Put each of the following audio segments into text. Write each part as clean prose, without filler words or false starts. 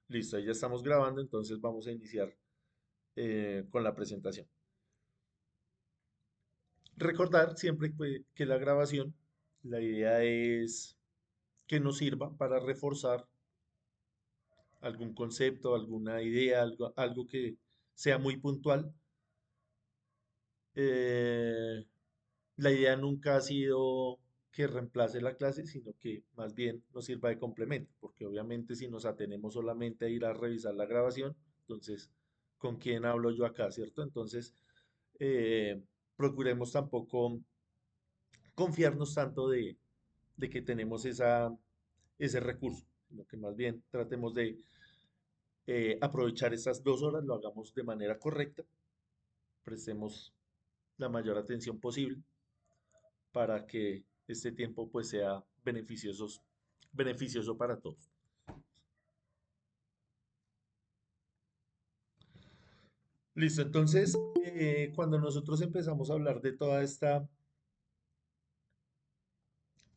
Listo, ahí ya estamos grabando, entonces vamos a iniciar con la presentación. Recordar siempre que la grabación, la idea es que nos sirva para reforzar algún concepto, alguna idea, algo que sea muy puntual. Eh, la idea nunca ha sido que reemplace la clase, sino que más bien nos sirva de complemento, porque obviamente si nos atenemos solamente a ir a revisar la grabación, entonces, ¿con quién hablo yo acá, cierto? Entonces, eh, procuremos tampoco confiarnos tanto de que tenemos ese recurso, sino que más bien tratemos de aprovechar esas 2 horas, lo hagamos de manera correcta, prestemos la mayor atención posible para que este tiempo pues sea beneficioso para todos. Listo, entonces, cuando nosotros empezamos a hablar de toda esta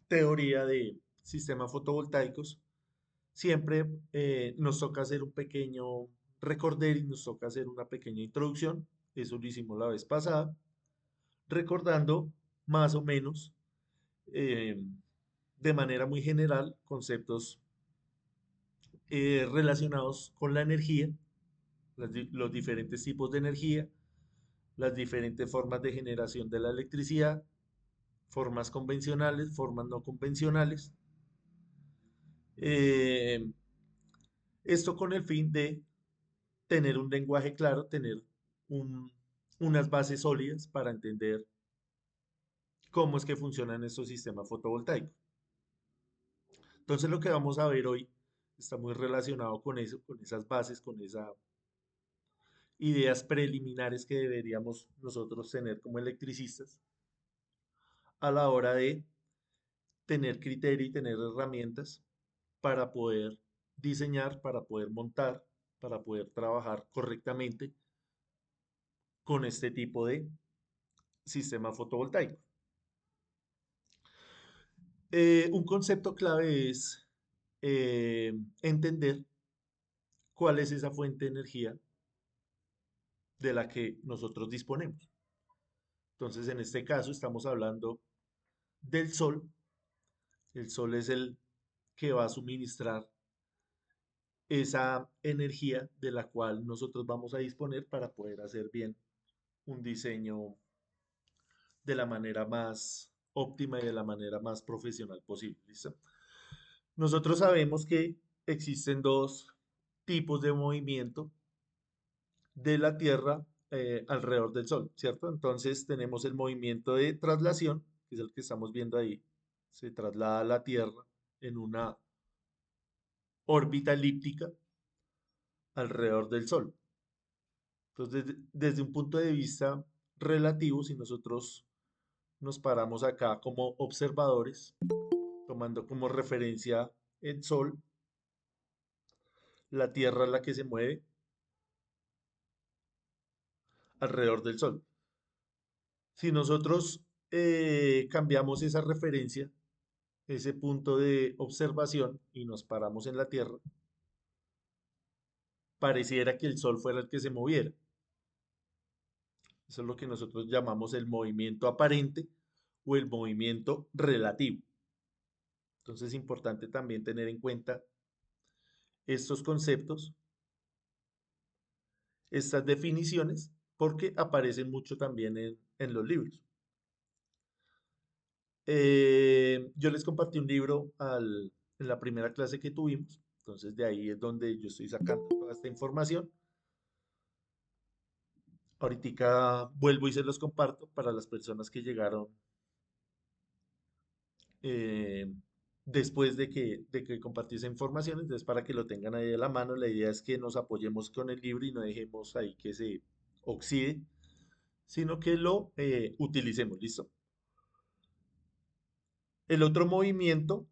teoría de sistemas fotovoltaicos, siempre nos toca hacer un pequeño recorder y nos toca hacer una pequeña introducción. Eso lo hicimos la vez pasada, recordando más o menos eh, de manera muy general conceptos relacionados con la energía, los diferentes tipos de energía, las diferentes formas de generación de la electricidad, formas convencionales, formas no convencionales. Eh, Esto con el fin de tener un lenguaje claro, tener un- unas bases sólidas para entender cómo es que funcionan estos sistemas fotovoltaicos. Entonces lo que vamos a ver hoy está muy relacionado con eso, con esas bases, con esas ideas preliminares que deberíamos nosotros tener como electricistas a la hora de tener criterio y tener herramientas para poder diseñar, para poder montar, para poder trabajar correctamente con este tipo de sistema fotovoltaico. Un concepto clave es entender cuál es esa fuente de energía de la que nosotros disponemos. Entonces, en este caso estamos hablando del sol. El sol es el que va a suministrar esa energía de la cual nosotros vamos a disponer para poder hacer bien un diseño de la manera más óptima y de la manera más profesional posible. ¿Listo? Nosotros sabemos que existen dos tipos de movimiento de la Tierra alrededor del Sol, ¿cierto? Entonces tenemos el movimiento de traslación, que es el que estamos viendo ahí. Se traslada la Tierra en una órbita elíptica alrededor del Sol. Entonces, desde un punto de vista relativo, si nosotros nos paramos acá como observadores, tomando como referencia el Sol, la Tierra es la que se mueve alrededor del Sol. Si nosotros cambiamos esa referencia, ese punto de observación y nos paramos en la Tierra, pareciera que el Sol fuera el que se moviera. Eso es lo que nosotros llamamos el movimiento aparente o el movimiento relativo. Entonces es importante también tener en cuenta estos conceptos, estas definiciones, porque aparecen mucho también en los libros. Yo les compartí un libro en la primera clase que tuvimos, entonces de ahí es donde yo estoy sacando toda esta información. Ahorita vuelvo y se los comparto para las personas que llegaron eh, después de que compartí esa información, entonces para que lo tengan ahí a la mano, la idea es que nos apoyemos con el libro y no dejemos ahí que se oxide, sino que lo utilicemos, ¿listo? El otro movimiento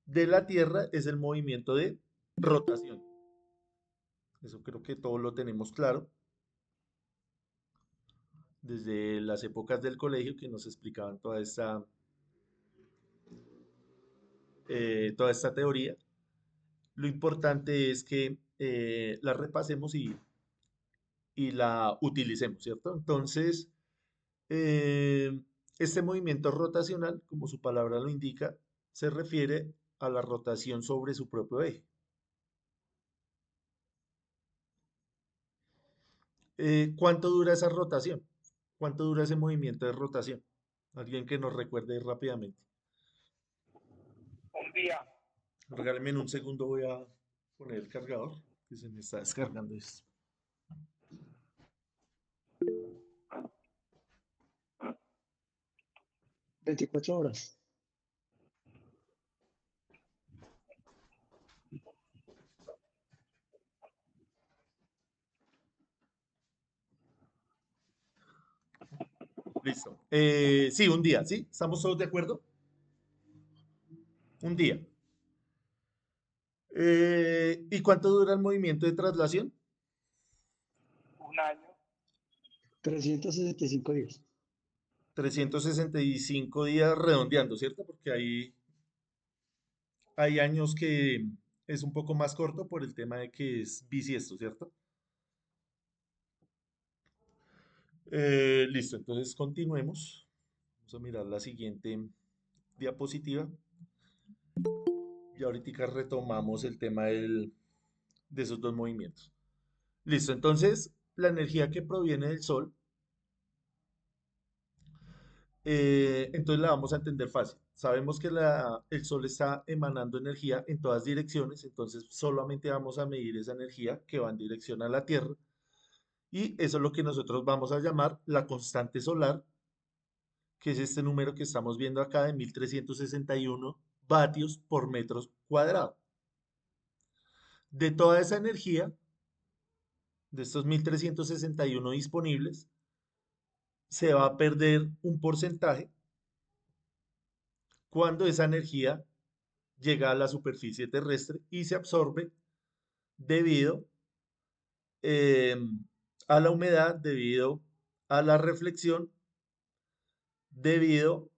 de la Tierra es el movimiento de rotación. Eso creo que todos lo tenemos claro desde las épocas del colegio que nos explicaban toda esta teoría. Lo importante es que la repasemos y la utilicemos, ¿cierto? Entonces, eh, este movimiento rotacional, como su palabra lo indica, se refiere a la rotación sobre su propio eje. ¿Cuánto dura esa rotación? ¿Cuánto dura ese movimiento de rotación? Alguien que nos recuerde rápidamente. Un día. Regáleme en un segundo, voy a poner el cargador, que se me está descargando esto. Veinticuatro horas. Listo. Sí, un día, ¿sí? ¿Estamos todos de acuerdo? Un día. ¿Y cuánto dura el movimiento de traslación? Un año. 365 días. 365 días redondeando, ¿cierto? Porque hay años que es un poco más corto por el tema de que es bisiesto, ¿cierto? Listo, entonces continuemos. Vamos a mirar la siguiente diapositiva. Y ahorita retomamos el tema de esos dos movimientos. Listo, entonces la energía que proviene del Sol, entonces la vamos a entender fácil. Sabemos que el Sol está emanando energía en todas direcciones, entonces solamente vamos a medir esa energía que va en dirección a la Tierra. Y eso es lo que nosotros vamos a llamar la constante solar, que es este número que estamos viendo acá de 1361 vatios por metro cuadrado. De toda esa energía, de estos 1361 disponibles, se va a perder un porcentaje cuando esa energía llega a la superficie terrestre y se absorbe debido eh, a la humedad, debido a la reflexión, debido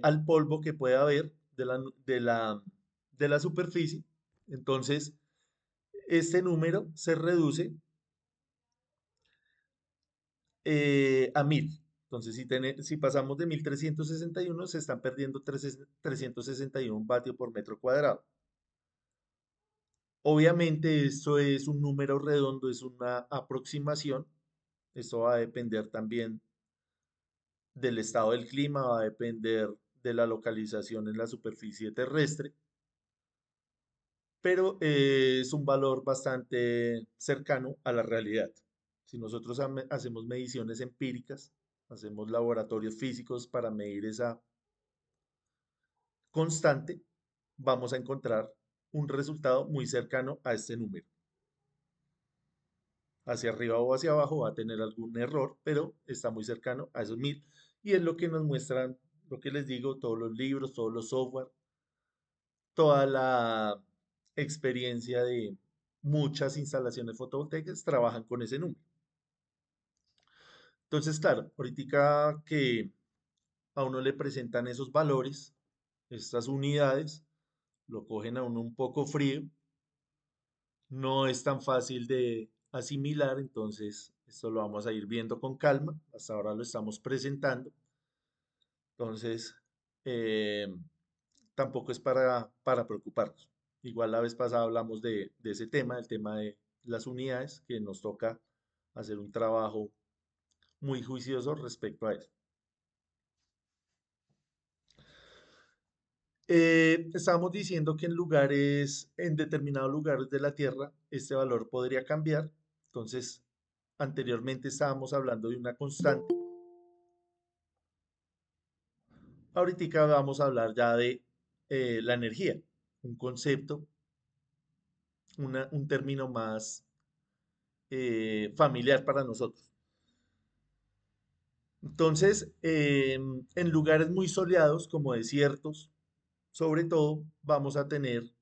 al polvo que puede haber de la superficie. Entonces, este número se reduce a 1000. Entonces, si pasamos de 1361 se están perdiendo 361 vatios por metro cuadrado. Obviamente, esto es un número redondo, es una aproximación. Esto va a depender también del estado del clima, va a depender de la localización en la superficie terrestre, pero es un valor bastante cercano a la realidad. Si nosotros hacemos mediciones empíricas, hacemos laboratorios físicos para medir esa constante, vamos a encontrar un resultado muy cercano a este número. Hacia arriba o hacia abajo va a tener algún error, pero está muy cercano a esos 1000 y es lo que nos muestran, lo que les digo, todos los libros, todos los software, toda la experiencia de muchas instalaciones fotovoltaicas trabajan con ese número. Entonces, claro, ahorita que a uno le presentan esos valores, estas unidades, lo cogen a uno un poco frío, no es tan fácil de asimilar, entonces esto lo vamos a ir viendo con calma, hasta ahora lo estamos presentando, entonces eh, tampoco es para preocuparnos. Igual la vez pasada hablamos de ese tema, el tema de las unidades, que nos toca hacer un trabajo muy juicioso respecto a eso. Estábamos diciendo que en determinados lugares de la Tierra, este valor podría cambiar. Entonces, anteriormente estábamos hablando de una constante. Ahorita vamos a hablar ya de la energía, un concepto, un término más familiar para nosotros. Entonces, en lugares muy soleados, como desiertos, sobre todo, vamos a tener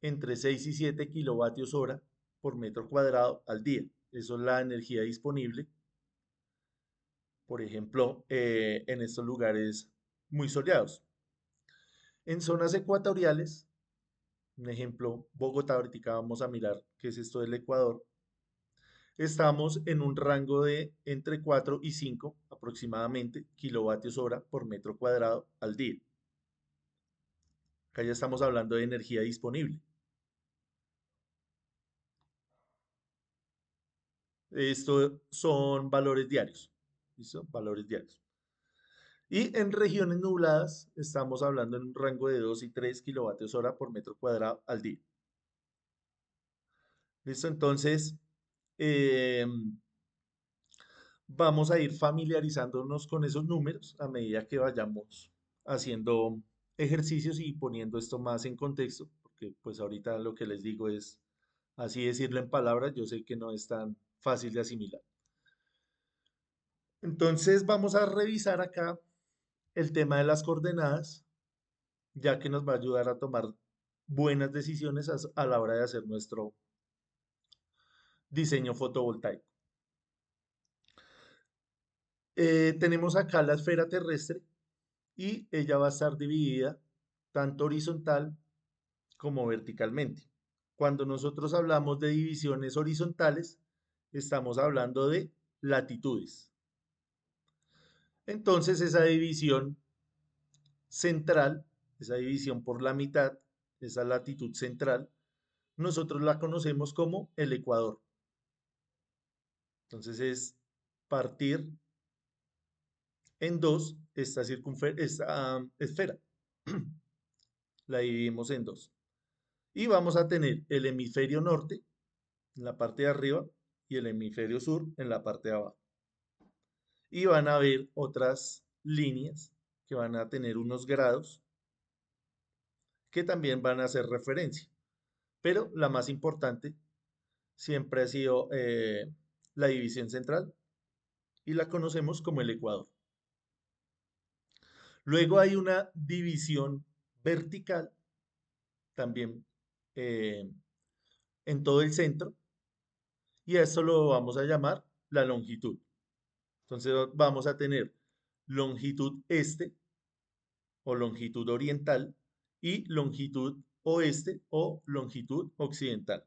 entre 6 y 7 kilovatios hora por metro cuadrado al día. Eso es la energía disponible, por ejemplo, en estos lugares muy soleados. En zonas ecuatoriales un ejemplo, Bogotá, ahorita vamos a mirar qué es esto del Ecuador. Estamos en un rango de entre 4 y 5 aproximadamente kilovatios hora por metro cuadrado al día. Acá ya estamos hablando de energía disponible. Esto son valores diarios. ¿Listo? Valores diarios. Y en regiones nubladas estamos hablando en un rango de 2 y 3 kilovatios hora por metro cuadrado al día. ¿Listo? Entonces, eh, vamos a ir familiarizándonos con esos números a medida que vayamos haciendo ejercicios y poniendo esto más en contexto, porque pues ahorita lo que les digo es así decirlo en palabras, yo sé que no es tan fácil de asimilar. Entonces vamos a revisar acá el tema de las coordenadas, ya que nos va a ayudar a tomar buenas decisiones a la hora de hacer nuestro diseño fotovoltaico. Tenemos acá la esfera terrestre y ella va a estar dividida tanto horizontal como verticalmente. Cuando nosotros hablamos de divisiones horizontales, estamos hablando de latitudes. Entonces esa división central, esa división por la mitad, esa latitud central, nosotros la conocemos como el ecuador. Entonces es partir en dos esta esfera. La dividimos en dos. Y vamos a tener el hemisferio norte en la parte de arriba y el hemisferio sur en la parte de abajo. Y van a haber otras líneas que van a tener unos grados que también van a hacer referencia. Pero la más importante siempre ha sido la división central y la conocemos como el ecuador. Luego hay una división vertical también eh, en todo el centro y a esto lo vamos a llamar la longitud. Entonces vamos a tener longitud este o longitud oriental y longitud oeste o longitud occidental.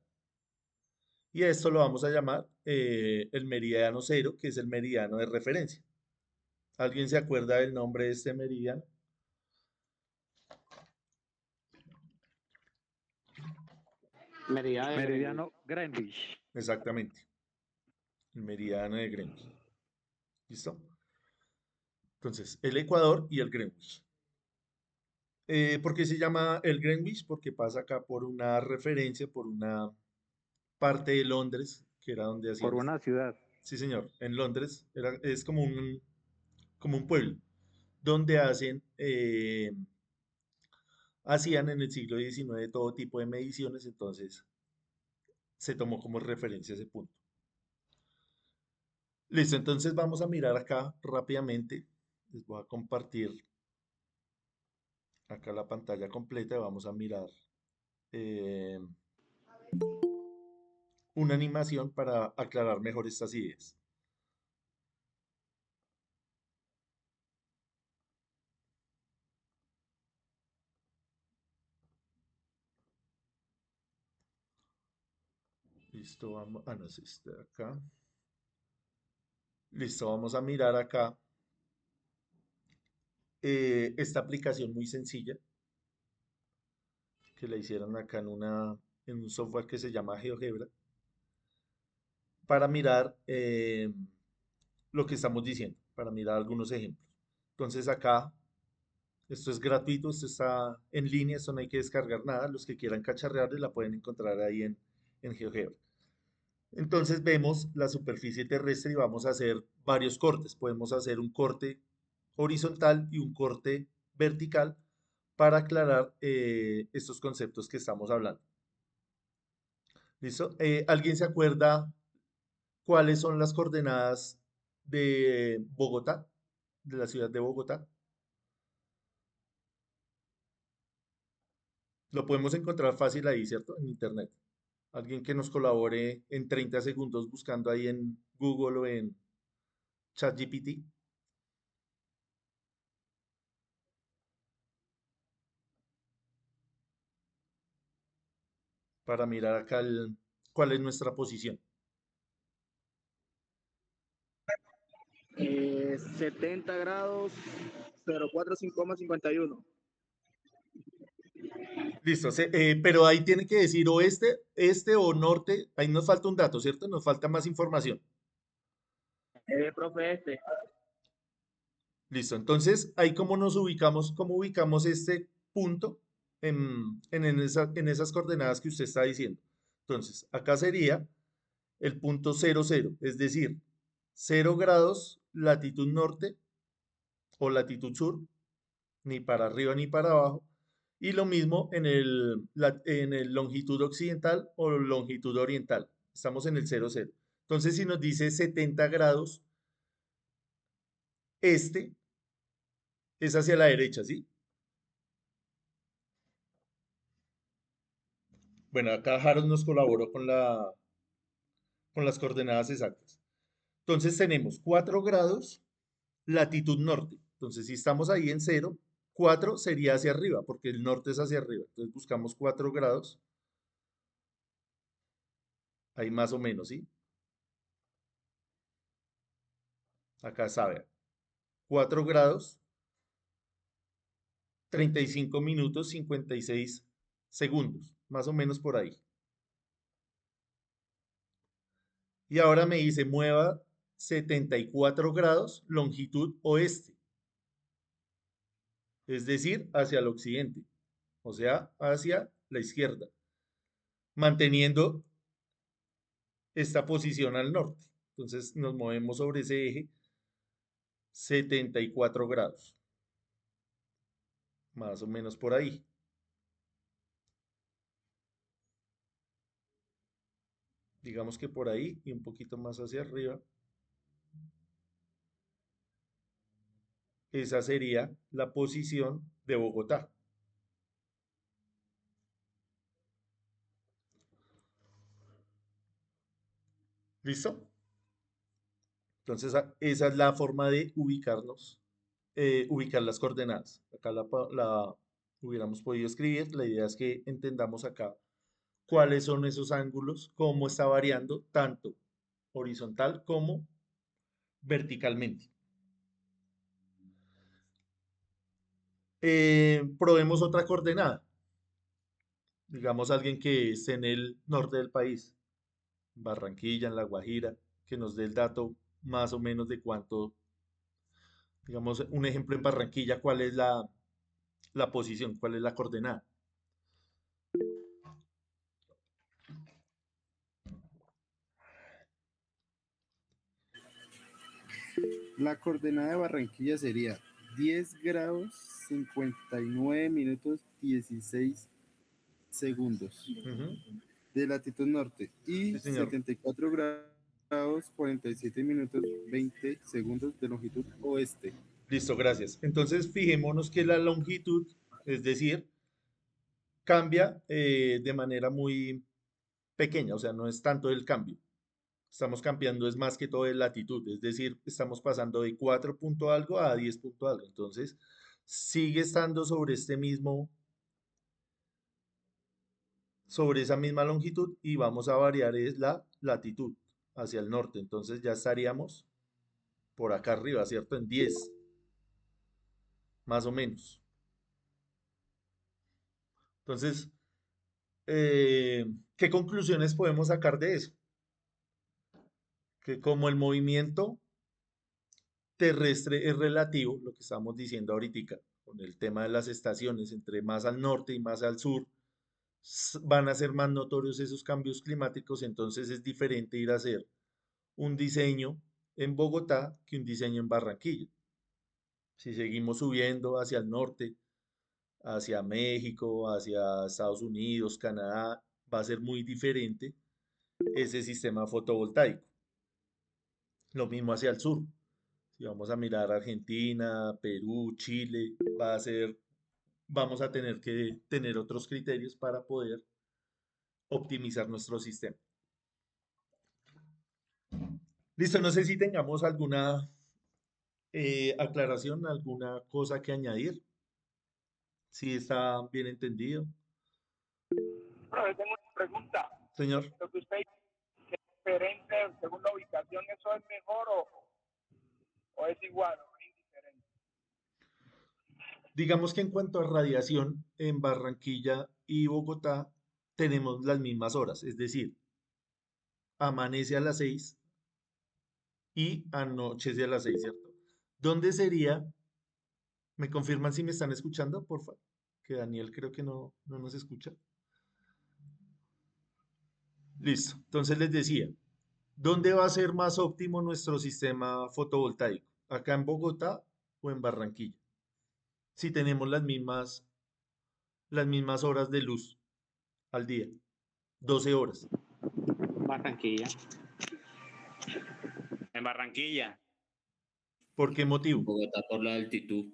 Y a esto lo vamos a llamar el meridiano cero, que es el meridiano de referencia. ¿Alguien se acuerda del nombre de este meridiano? Meridiano de Greenwich. Meridiano Greenwich. Exactamente, el meridiano de Greenwich. ¿Listo? Entonces, el Ecuador y el Greenwich. ¿Por qué se llama el Greenwich? Porque pasa acá por una referencia, por una parte de Londres, que era donde Por hacían. una ciudad. Sí, señor, en Londres es como un pueblo, donde hacían en el siglo XIX todo tipo de mediciones, entonces se tomó como referencia ese punto. Listo, entonces vamos a mirar acá rápidamente. Les voy a compartir acá la pantalla completa y vamos a mirar eh, una animación para aclarar mejor estas ideas. Listo, vamos, no es este de acá. Listo, vamos a mirar acá esta aplicación muy sencilla que la hicieron acá en un software que se llama GeoGebra para mirar lo que estamos diciendo, para mirar algunos ejemplos. Entonces acá, esto es gratuito, esto está en línea, esto no hay que descargar nada. Los que quieran cacharrearle la pueden encontrar ahí en GeoGebra. Entonces vemos la superficie terrestre y vamos a hacer varios cortes. Podemos hacer un corte horizontal y un corte vertical para aclarar estos conceptos que estamos hablando. ¿Listo? ¿Alguien se acuerda cuáles son las coordenadas de Bogotá, de la ciudad de Bogotá? Lo podemos encontrar fácil ahí, ¿cierto? En internet. Alguien que nos colabore en 30 segundos buscando ahí en Google o en ChatGPT. para mirar acá cuál es nuestra posición. 70 grados, 045,51. Listo, pero ahí tiene que decir oeste, este o norte. Ahí nos falta un dato, ¿cierto? Nos falta más información. Profe, este. Listo, entonces ahí cómo ubicamos este punto en esas coordenadas que usted está diciendo. Entonces, acá sería el punto 00, es decir, 0 grados latitud norte o latitud sur, ni para arriba ni para abajo. Y lo mismo en el longitud occidental o longitud oriental. Estamos en el 00. Entonces, si nos dice 70 grados este, es hacia la derecha, ¿sí? Bueno, acá Harold nos colaboró con las coordenadas exactas. Entonces tenemos 4 grados latitud norte. Entonces, si estamos ahí en 0, 4 sería hacia arriba, porque el norte es hacia arriba. Entonces buscamos 4 grados, ahí más o menos, ¿sí? Acá sabe, 4 grados, 35 minutos, 56 segundos, más o menos por ahí. Y ahora me dice, mueva 74 grados, longitud oeste, es decir, hacia el occidente, o sea, hacia la izquierda, manteniendo esta posición al norte. Entonces nos movemos sobre ese eje 74 grados, más o menos por ahí. Digamos que por ahí y un poquito más hacia arriba. Esa sería la posición de Bogotá. ¿Listo? Entonces esa es la forma de ubicarnos, ubicar las coordenadas. Acá la hubiéramos podido escribir. La idea es que entendamos acá cuáles son esos ángulos, cómo está variando tanto horizontal como verticalmente. Probemos otra coordenada. Digamos alguien que esté en el norte del país, Barranquilla, en La Guajira, que nos dé el dato más o menos de cuánto, digamos, un ejemplo en Barranquilla, cuál es la posición, cuál es la coordenada. La coordenada de Barranquilla sería 10 grados 59 minutos 16 segundos Ujú. de latitud norte Sí, y señor. 74 grados 47 minutos 20 segundos de longitud oeste. Listo, gracias. Entonces, fijémonos que la longitud, es decir, cambia de manera muy pequeña, o sea, no es tanto el cambio. Estamos cambiando es más que todo de latitud, es decir, estamos pasando de 4 punto algo a 10 punto algo. Entonces, sigue estando sobre esa misma longitud y vamos a variar es la latitud hacia el norte. Entonces ya estaríamos por acá arriba, ¿cierto? En 10 más o menos. Entonces, ¿qué conclusiones podemos sacar de eso? Que como el movimiento terrestre es relativo, lo que estamos diciendo ahorita, con el tema de las estaciones, entre más al norte y más al sur, van a ser más notorios esos cambios climáticos, entonces es diferente ir a hacer un diseño en Bogotá que un diseño en Barranquilla. Si seguimos subiendo hacia el norte, hacia México, hacia Estados Unidos, Canadá, va a ser muy diferente ese sistema fotovoltaico. Lo mismo hacia el sur. Si vamos a mirar Argentina, Perú, Chile, vamos a tener que tener otros criterios para poder optimizar nuestro sistema. Listo, no sé si tengamos alguna aclaración, alguna cosa que añadir, si está bien entendido. Pero tengo una pregunta. Señor. Lo que usted dice, que es diferente según la ubicación, ¿eso es mejor o es igual o es indiferente? Digamos que en cuanto a radiación, en Barranquilla y Bogotá tenemos las mismas horas, es decir, amanece a las 6 y anochece a las 6, ¿cierto? ¿Dónde sería? ¿Me confirman si me están escuchando, por favor? Que Daniel creo que no nos escucha. Listo. Entonces les decía, ¿dónde va a ser más óptimo nuestro sistema fotovoltaico? ¿Acá en Bogotá o en Barranquilla? Si tenemos las mismas horas de luz al día, 12 horas. Barranquilla. En Barranquilla. ¿Por qué motivo? Bogotá por la altitud.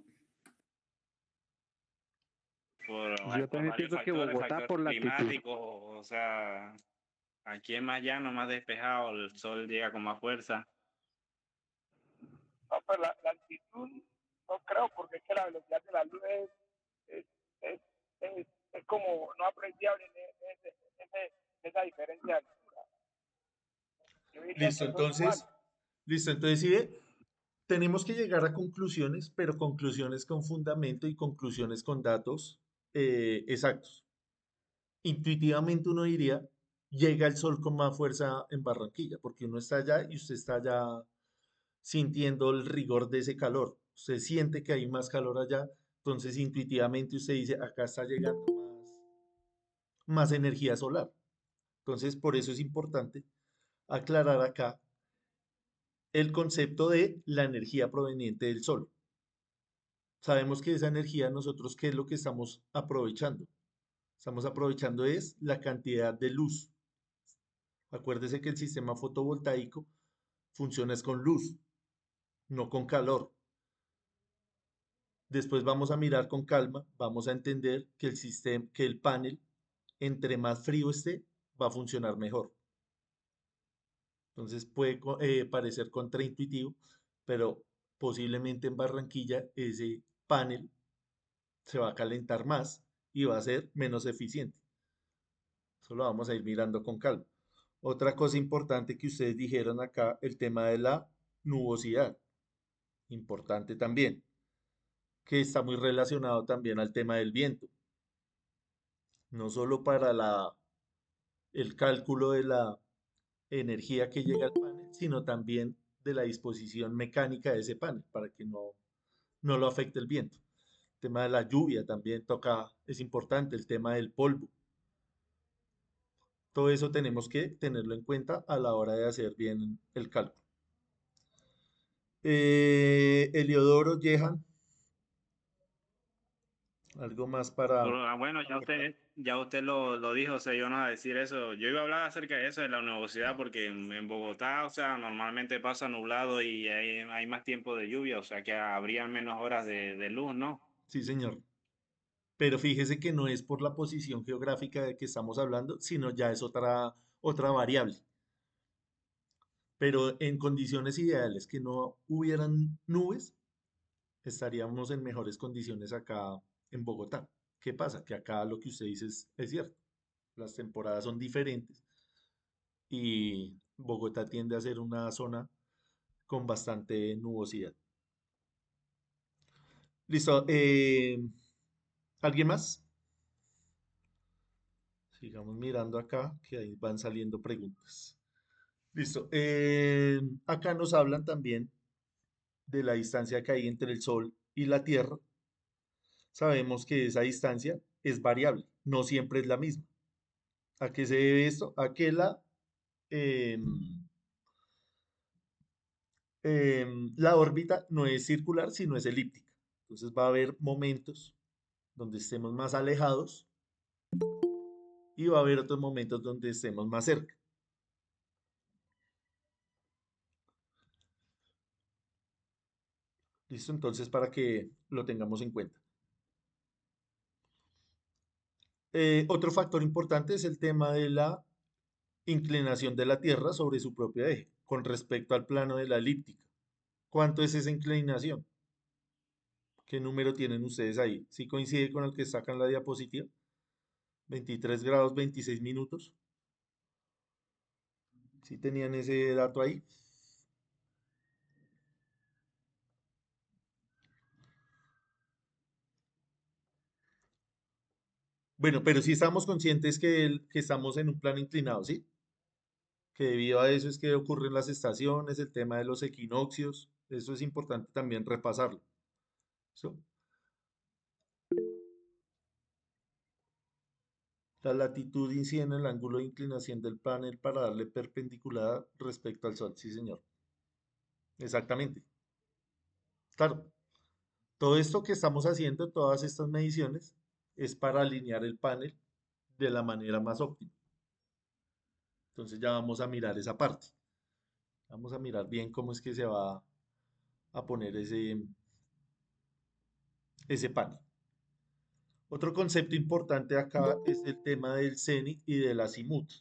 Yo Por también varios pienso que factores, Bogotá por factores la actitud. climáticos, o sea, aquí es más llano, más despejado, el sol llega con más fuerza. No, pues la altitud no creo, porque es que la velocidad de la luz es, es, es como no apreciable en esa diferencia de altura. Yo diría Listo, que son iguales. entonces sí ve, tenemos que llegar a conclusiones, pero conclusiones con fundamento y conclusiones con datos exactos. Intuitivamente uno diría, llega el sol con más fuerza en Barranquilla, porque uno está allá y usted está allá sintiendo el rigor de ese calor. Usted siente que hay más calor allá, entonces intuitivamente usted dice, acá está llegando más energía solar. Entonces, por eso es importante aclarar acá el concepto de la energía proveniente del sol. Sabemos que esa energía nosotros, ¿qué es lo que estamos aprovechando? Estamos aprovechando es la cantidad de luz. Acuérdese que el sistema fotovoltaico funciona es con luz, no con calor. Después vamos a mirar con calma, vamos a entender que el sistema, que el panel, entre más frío esté, va a funcionar mejor. Entonces puede parecer contraintuitivo, pero posiblemente en Barranquilla ese panel se va a calentar más y va a ser menos eficiente. Eso lo vamos a ir mirando con calma. Otra cosa importante que ustedes dijeron acá, el tema de la nubosidad. Importante también, que está muy relacionado también al tema del viento. No solo para el cálculo de la energía que llega al panel, sino también de la disposición mecánica de ese panel, para que no lo afecte el viento. El tema de la lluvia también toca, es importante, el tema del polvo. Todo eso tenemos que tenerlo en cuenta a la hora de hacer bien el cálculo. Eliodoro, Jehan, algo más para... Bueno, ya usted lo dijo, o sea, yo no iba a decir eso. Yo iba a hablar acerca de eso, de la nubosidad, porque en Bogotá, o sea, normalmente pasa nublado y hay más tiempo de lluvia, o sea, que habría menos horas de luz, ¿no? Sí, señor. Pero fíjese que no es por la posición geográfica de que estamos hablando, sino ya es otra variable. Pero en condiciones ideales que no hubieran nubes, estaríamos en mejores condiciones acá en Bogotá. ¿Qué pasa? Que acá lo que usted dice es cierto. Las temporadas son diferentes y Bogotá tiende a ser una zona con bastante nubosidad. Listo. ¿Alguien más? Sigamos mirando acá, que ahí van saliendo preguntas. Listo. Acá nos hablan también de la distancia que hay entre el Sol y la Tierra. Sabemos que esa distancia es variable, no siempre es la misma. ¿A qué se debe esto? A que la órbita no es circular, sino es elíptica. Entonces va a haber momentos donde estemos más alejados y va a haber otros momentos donde estemos más cerca. ¿Listo? Entonces, para que lo tengamos en cuenta. Otro factor importante es el tema de la inclinación de la Tierra sobre su propio eje con respecto al plano de la elíptica. ¿Cuánto es esa inclinación? ¿Qué número tienen ustedes ahí? ¿Sí coincide con el que sacan la diapositiva? 23 grados 26 minutos. ¿Sí tenían ese dato ahí? Bueno, pero sí estamos conscientes que estamos en un plano inclinado, ¿sí? Que debido a eso es que ocurren las estaciones, el tema de los equinoccios, eso es importante también repasarlo. ¿Listo? La latitud incide en el ángulo de inclinación del panel para darle perpendicular respecto al Sol. Sí, señor. Exactamente. Claro. Todo esto que estamos haciendo, todas estas mediciones, es para alinear el panel de la manera más óptima. Entonces ya vamos a mirar esa parte. Vamos a mirar bien cómo es que se va a poner ese panel. Otro concepto importante acá es el tema del zenit y del azimut.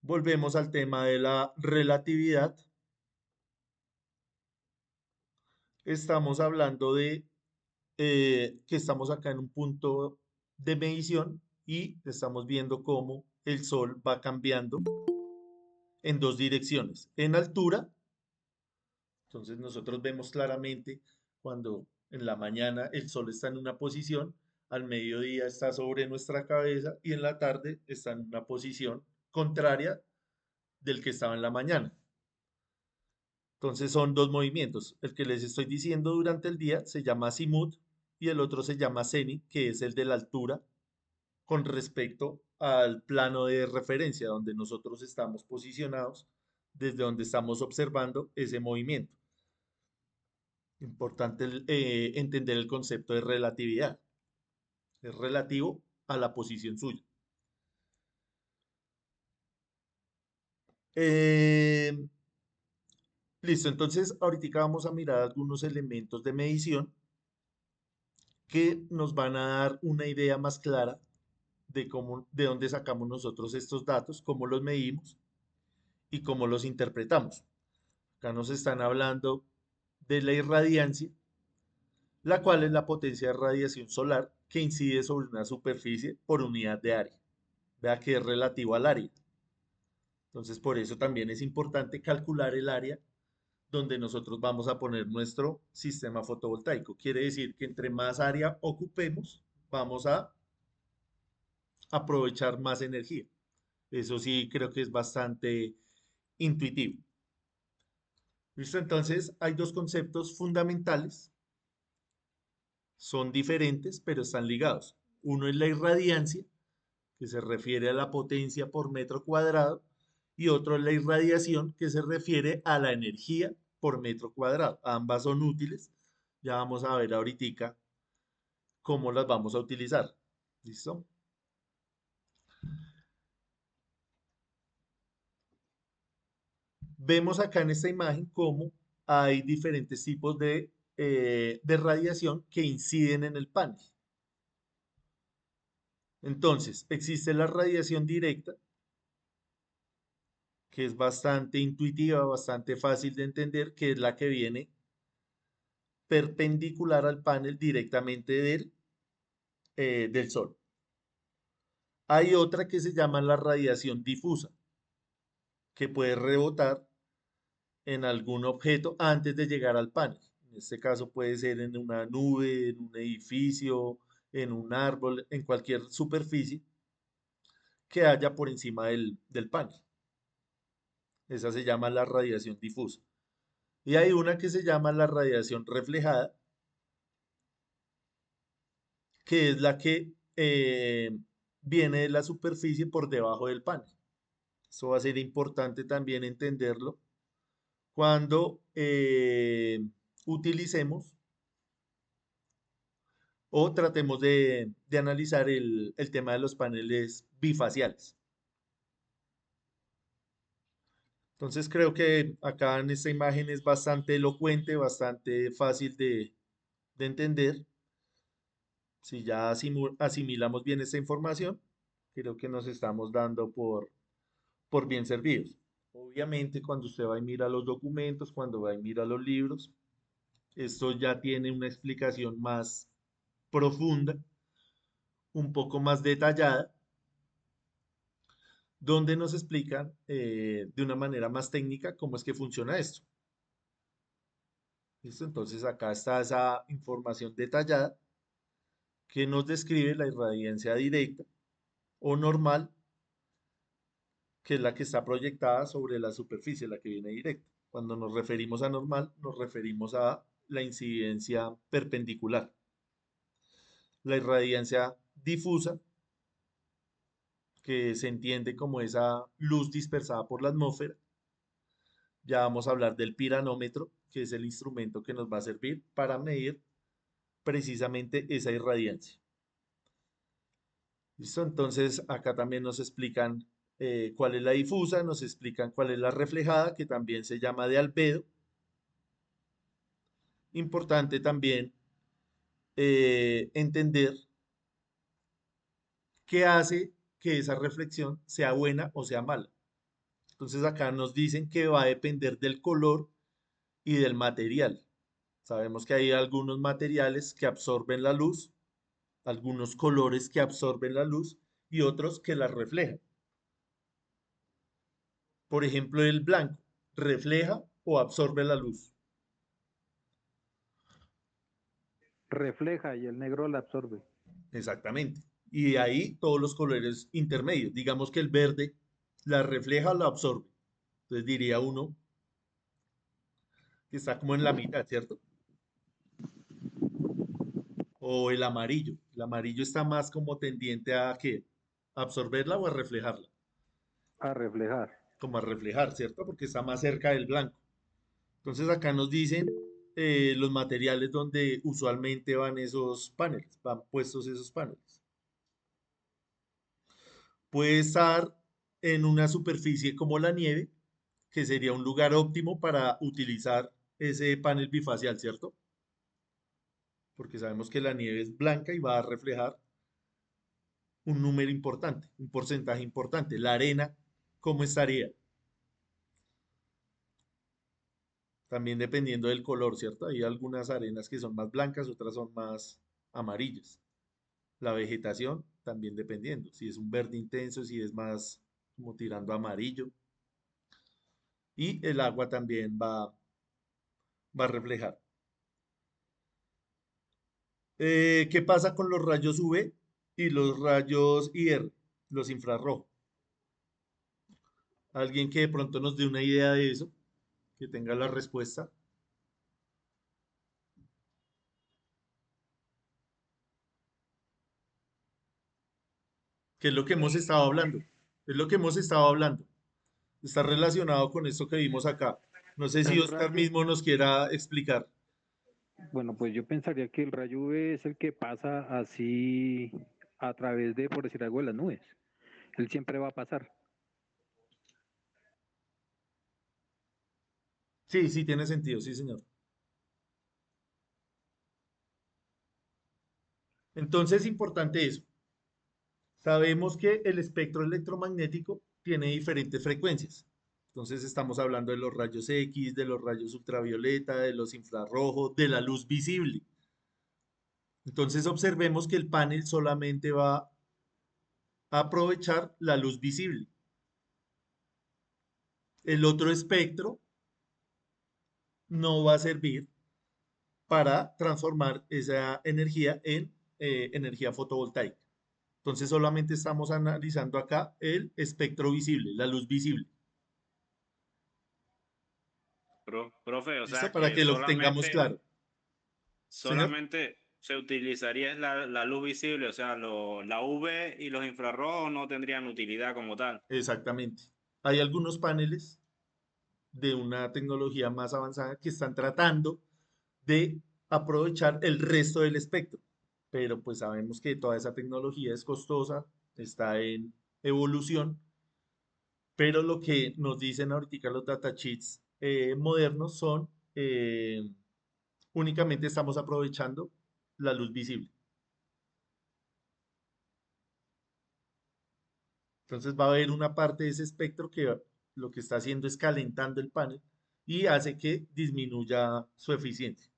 Volvemos al tema de la relatividad. Estamos hablando de que estamos acá en un punto de medición y estamos viendo cómo el Sol va cambiando en dos direcciones. En altura, entonces nosotros vemos claramente cuando en la mañana el Sol está en una posición, al mediodía está sobre nuestra cabeza y en la tarde está en una posición contraria del que estaba en la mañana. Entonces son dos movimientos. El que les estoy diciendo durante el día se llama azimut y el otro se llama zenit, que es el de la altura con respecto al plano de referencia donde nosotros estamos posicionados, desde donde estamos observando ese movimiento. Importante entender el concepto de relatividad. Es relativo a la posición suya. Eh, listo, entonces ahorita vamos a mirar algunos elementos de medición que nos van a dar una idea más clara de cómo, de dónde sacamos nosotros estos datos, cómo los medimos y cómo los interpretamos. Acá nos están hablando de la irradiancia, la cual es la potencia de radiación solar que incide sobre una superficie por unidad de área. Vea que es relativo al área. Entonces, por eso también es importante calcular el área donde nosotros vamos a poner nuestro sistema fotovoltaico. Quiere decir que entre más área ocupemos, vamos a aprovechar más energía. Eso sí, creo que es bastante intuitivo. ¿Listo? Entonces, hay dos conceptos fundamentales. Son diferentes, pero están ligados. Uno es la irradiancia, que se refiere a la potencia por metro cuadrado, y otro es la irradiación, que se refiere a la energía por metro cuadrado. Ambas son útiles. Ya vamos a ver ahorita cómo las vamos a utilizar. ¿Listo? Vemos acá en esta imagen cómo hay diferentes tipos de radiación que inciden en el panel. Entonces, existe la radiación directa, que es bastante intuitiva, bastante fácil de entender, que es la que viene perpendicular al panel directamente del Sol. Hay otra que se llama la radiación difusa, que puede rebotar en algún objeto antes de llegar al panel. En este caso puede ser en una nube, en un edificio, en un árbol, en cualquier superficie que haya por encima del panel. Esa se llama la radiación difusa. Y hay una que se llama la radiación reflejada, que es la que viene de la superficie por debajo del panel. Eso va a ser importante también entenderlo cuando utilicemos o tratemos de analizar el tema de los paneles bifaciales. Entonces creo que acá en esta imagen es bastante elocuente, bastante fácil de entender. Si ya asimilamos bien esta información, creo que nos estamos dando por bien servidos. Obviamente, cuando usted va y mira los documentos, cuando va y mira los libros, esto ya tiene una explicación más profunda un poco más detallada, donde nos explican de una manera más técnica cómo es que funciona esto. ¿Listo? Entonces acá está esa información detallada que nos describe la irradiancia directa o normal, que es la que está proyectada sobre la superficie, la que viene directa. Cuando nos referimos a normal, nos referimos a la incidencia perpendicular. La irradiancia difusa, que se entiende como esa luz dispersada por la atmósfera. Ya vamos a hablar del piranómetro, que es el instrumento que nos va a servir para medir precisamente esa irradiancia. ¿Listo? Entonces acá también nos explican cuál es la difusa, nos explican cuál es la reflejada, que también se llama de albedo. Importante también entender qué hace que esa reflexión sea buena o sea mala. Entonces acá nos dicen que va a depender del color y del material. Sabemos que hay algunos materiales que absorben la luz, algunos colores que absorben la luz y otros que la reflejan. Por ejemplo, el blanco refleja o absorbe la luz. Refleja y el negro la absorbe. Exactamente. Y de ahí todos los colores intermedios. Digamos que el verde la refleja o la absorbe. Entonces diría uno que está como en la mitad, ¿cierto? O el amarillo. El amarillo está más como tendiente a ¿qué? ¿A absorberla o a reflejarla? A reflejar. Como a reflejar, ¿cierto? Porque está más cerca del blanco. Entonces acá nos dicen los materiales donde usualmente van esos paneles, van puestos esos paneles. Puede estar en una superficie como la nieve, que sería un lugar óptimo para utilizar ese panel bifacial, ¿cierto? Porque sabemos que la nieve es blanca y va a reflejar un número importante, un porcentaje importante. La arena, ¿cómo estaría? También dependiendo del color, ¿cierto? Hay algunas arenas que son más blancas, otras son más amarillas. La vegetación también dependiendo, si es un verde intenso, si es más como tirando a amarillo. Y el agua también va a reflejar. ¿Qué pasa con los rayos UV y los rayos IR, los infrarrojos? Alguien que de pronto nos dé una idea de eso, que tenga la respuesta. ¿Qué es lo que hemos estado hablando? Es lo que hemos estado hablando. Está relacionado con esto que vimos acá. No sé si El Oscar rayo, mismo nos quiera explicar. bueno, pues yo pensaría que el rayo UV es el que pasa así a través de, por decir algo, de las nubes. Él siempre va a pasar. Sí, sí, tiene sentido, sí, señor. Entonces es importante eso. Sabemos que el espectro electromagnético tiene diferentes frecuencias. Entonces estamos hablando de los rayos X, de los rayos ultravioleta, de los infrarrojos, de la luz visible. Entonces observemos que el panel solamente va a aprovechar la luz visible. El otro espectro no va a servir para transformar esa energía en energía fotovoltaica. Entonces solamente estamos analizando acá el espectro visible, la luz visible. Profe, o ¿Listo? sea Para que que lo tengamos claro. Señor. solamente se utilizaría la luz visible, o sea, la UV y los infrarrojos no tendrían utilidad como tal. Exactamente. Hay algunos paneles de una tecnología más avanzada que están tratando de aprovechar el resto del espectro, pero pues sabemos que toda esa tecnología es costosa, está en evolución, pero lo que nos dicen ahorita los datasheets modernos son únicamente estamos aprovechando la luz visible. Entonces va a haber una parte de ese espectro que lo que está haciendo es calentando el panel y hace que disminuya su eficiencia.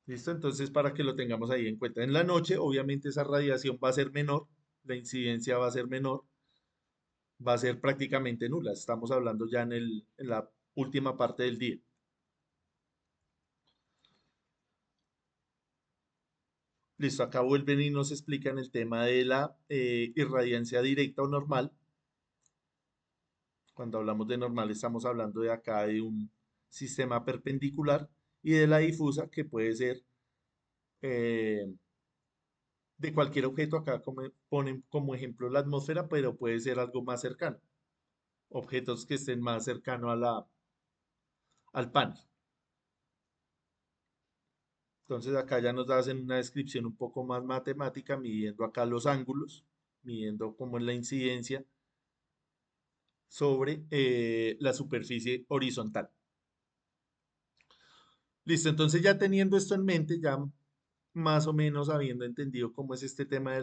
¿Listo? Entonces, para que lo tengamos ahí en cuenta. En la noche, obviamente, esa radiación va a ser menor, la incidencia va a ser menor, va a ser prácticamente nula. Estamos hablando ya en la última parte del día. Listo, acá vuelven y nos explican el tema de la irradiancia directa o normal. Cuando hablamos de normal, estamos hablando de acá de un sistema perpendicular y de la difusa, que puede ser eh, de cualquier objeto. Acá como ponen como ejemplo la atmósfera, pero puede ser algo más cercano. Objetos que estén más cercanos al panel. Entonces acá ya nos hacen una descripción un poco más matemática, midiendo acá los ángulos, midiendo cómo es la incidencia sobre la superficie horizontal. Listo, entonces ya teniendo esto en mente, ya más o menos habiendo entendido cómo es este tema de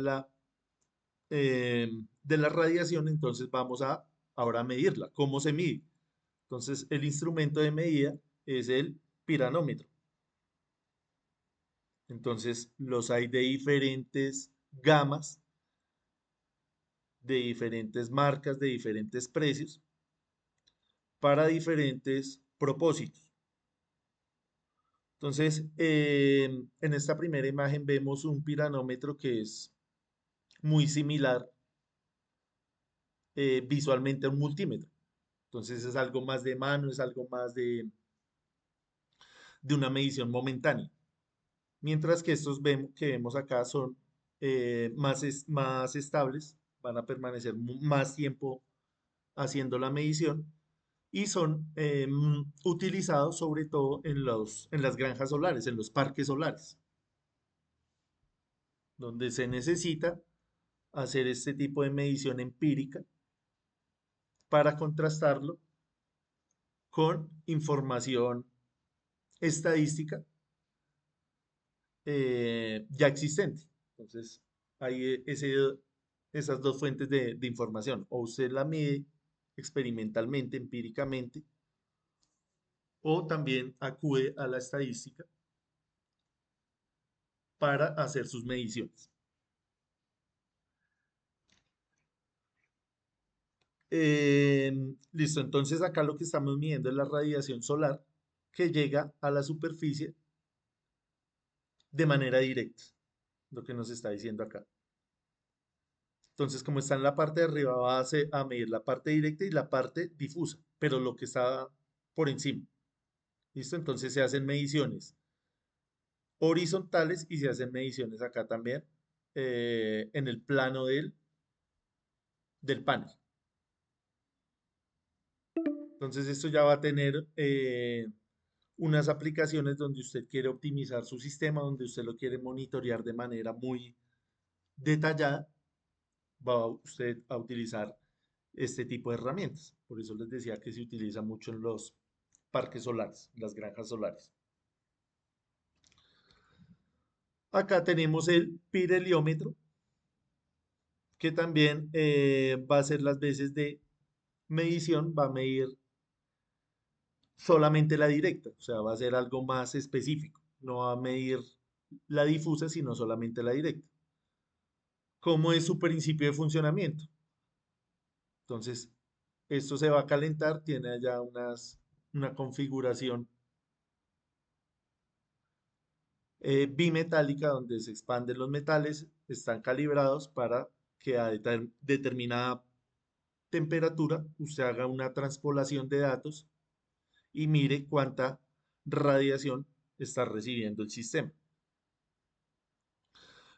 la radiación, entonces vamos a ahora medirla. ¿Cómo se mide? Entonces el instrumento de medida es el piranómetro. Entonces los hay de diferentes gamas, de diferentes marcas, de diferentes precios, para diferentes propósitos. Entonces, en esta primera imagen vemos un piranómetro que es muy similar visualmente a un multímetro. Entonces es algo más de mano, es algo más de una medición momentánea. Mientras que estos que vemos acá son más estables, van a permanecer más tiempo haciendo la medición y son utilizados sobre todo en las granjas solares, en los parques solares, donde se necesita hacer este tipo de medición empírica para contrastarlo con información estadística ya existente. Entonces, hay esas dos fuentes de información. O usted la mide experimentalmente, empíricamente, o también acude a la estadística para hacer sus mediciones. Listo, entonces acá lo que estamos midiendo es la radiación solar que llega a la superficie de manera directa, lo que nos está diciendo acá. Entonces, como está en la parte de arriba, va a medir la parte directa y la parte difusa, pero lo que está por encima. ¿Listo? Entonces se hacen mediciones horizontales y se hacen mediciones acá también en el plano del panel. Entonces esto ya va a tener unas aplicaciones donde usted quiere optimizar su sistema, donde usted lo quiere monitorear de manera muy detallada, va usted a utilizar este tipo de herramientas. Por eso les decía que se utiliza mucho en los parques solares, las granjas solares. Acá tenemos el pirheliómetro, que también va a hacer las veces de medición, va a medir solamente la directa, o sea, va a ser algo más específico, no va a medir la difusa, sino solamente la directa. ¿Cómo es su principio de funcionamiento? Entonces, esto se va a calentar, tiene allá una configuración bimetálica donde se expanden los metales, están calibrados para que a determinada temperatura usted haga una transpolación de datos y mire cuánta radiación está recibiendo el sistema.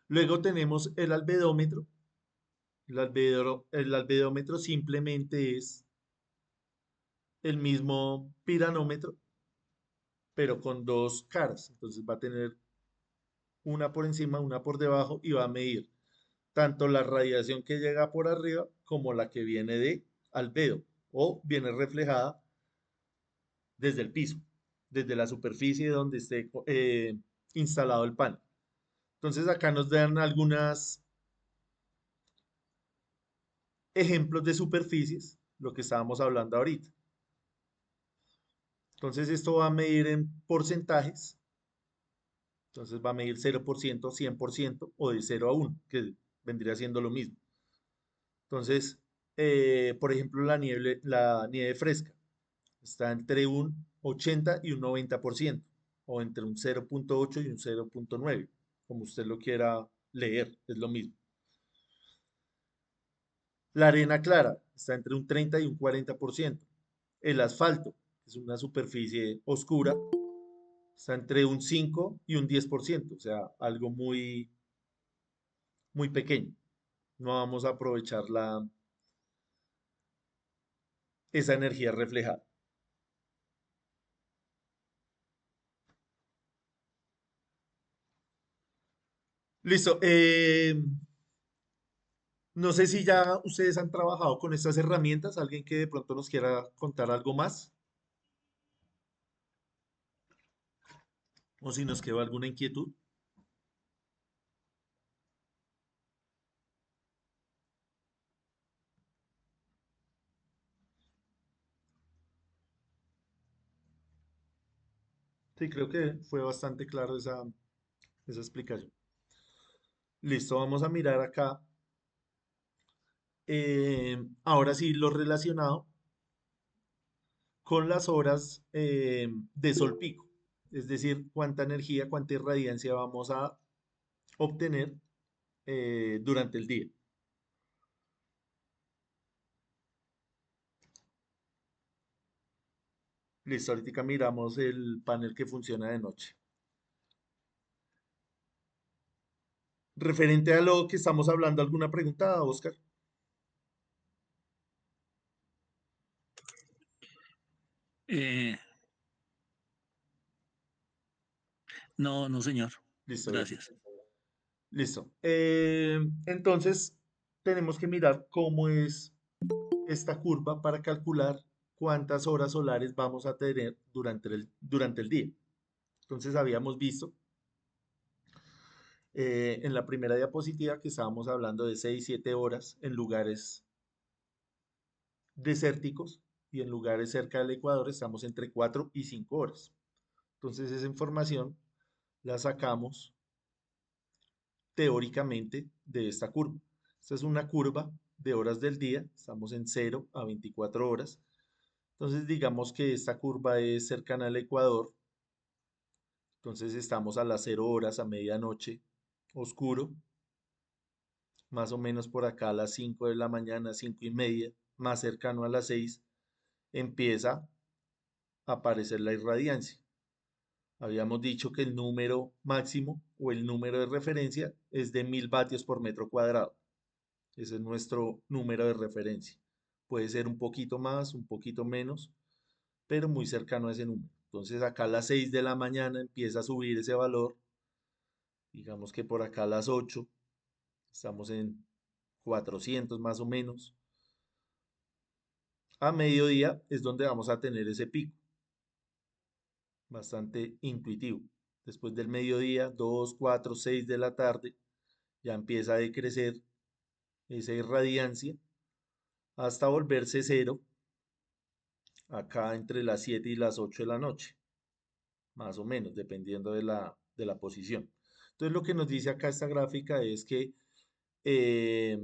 Luego tenemos el albedómetro. El albedómetro simplemente es el mismo piranómetro, pero con dos caras. Entonces va a tener una por encima, una por debajo y va a medir tanto la radiación que llega por arriba como la que viene de albedo o viene reflejada desde el piso, desde la superficie donde esté instalado el panel. Entonces acá nos dan algunos ejemplos de superficies, lo que estábamos hablando ahorita. Entonces esto va a medir en porcentajes Entonces va a medir 0%, 100% o de 0 a 1, que vendría siendo lo mismo. Entonces, por ejemplo, la nieve fresca está entre un 80 y un 90%, o entre un 0,8 y un 0,9, como usted lo quiera leer, es lo mismo. La arena clara está entre un 30 y un 40%. El asfalto, que es una superficie oscura, está entre un 5 y un 10%, o sea, algo muy, muy pequeño. No vamos a aprovechar esa energía reflejada. Listo. No sé si ya ustedes han trabajado con estas herramientas. ¿Alguien que de pronto nos quiera contar algo más? O si nos quedó alguna inquietud. Sí, creo que fue bastante claro esa explicación. Listo, vamos a mirar acá. Ahora sí, lo relacionado con las horas de sol pico. Es decir, cuánta energía, cuánta irradiancia vamos a obtener durante el día. Listo, ahorita miramos el panel que funciona de noche. Referente a lo que estamos hablando, ¿alguna pregunta, Oscar? Eh, no, no, señor. Listo, bien. Gracias. Listo. Entonces, tenemos que mirar cómo es esta curva para calcular cuántas horas solares vamos a tener durante el día. Entonces, habíamos visto en la primera diapositiva que estábamos hablando de 6 7 horas en lugares desérticos y en lugares cerca del Ecuador estamos entre 4 y 5 horas. Entonces, esa información la sacamos teóricamente de esta curva. Esta es una curva de horas del día, estamos en 0 a 24 horas. Entonces digamos que esta curva es cercana al ecuador, entonces estamos a las 0 horas, a medianoche, oscuro, más o menos por acá a las 5 de la mañana, 5:30, más cercano a las 6, empieza a aparecer la irradiancia. Habíamos dicho que el número máximo o el número de referencia es de 1000 vatios por metro cuadrado. Ese es nuestro número de referencia. Puede ser un poquito más, un poquito menos, pero muy cercano a ese número. Entonces acá a las 6 de la mañana empieza a subir ese valor. Digamos que por acá a las 8 estamos en 400 más o menos. A mediodía es donde vamos a tener ese pico, bastante intuitivo. Después del mediodía, 2, 4, 6 de la tarde, ya empieza a decrecer esa irradiancia hasta volverse cero acá entre las 7 y las 8 de la noche, más o menos, dependiendo de la posición. Entonces, lo que nos dice acá esta gráfica es que eh,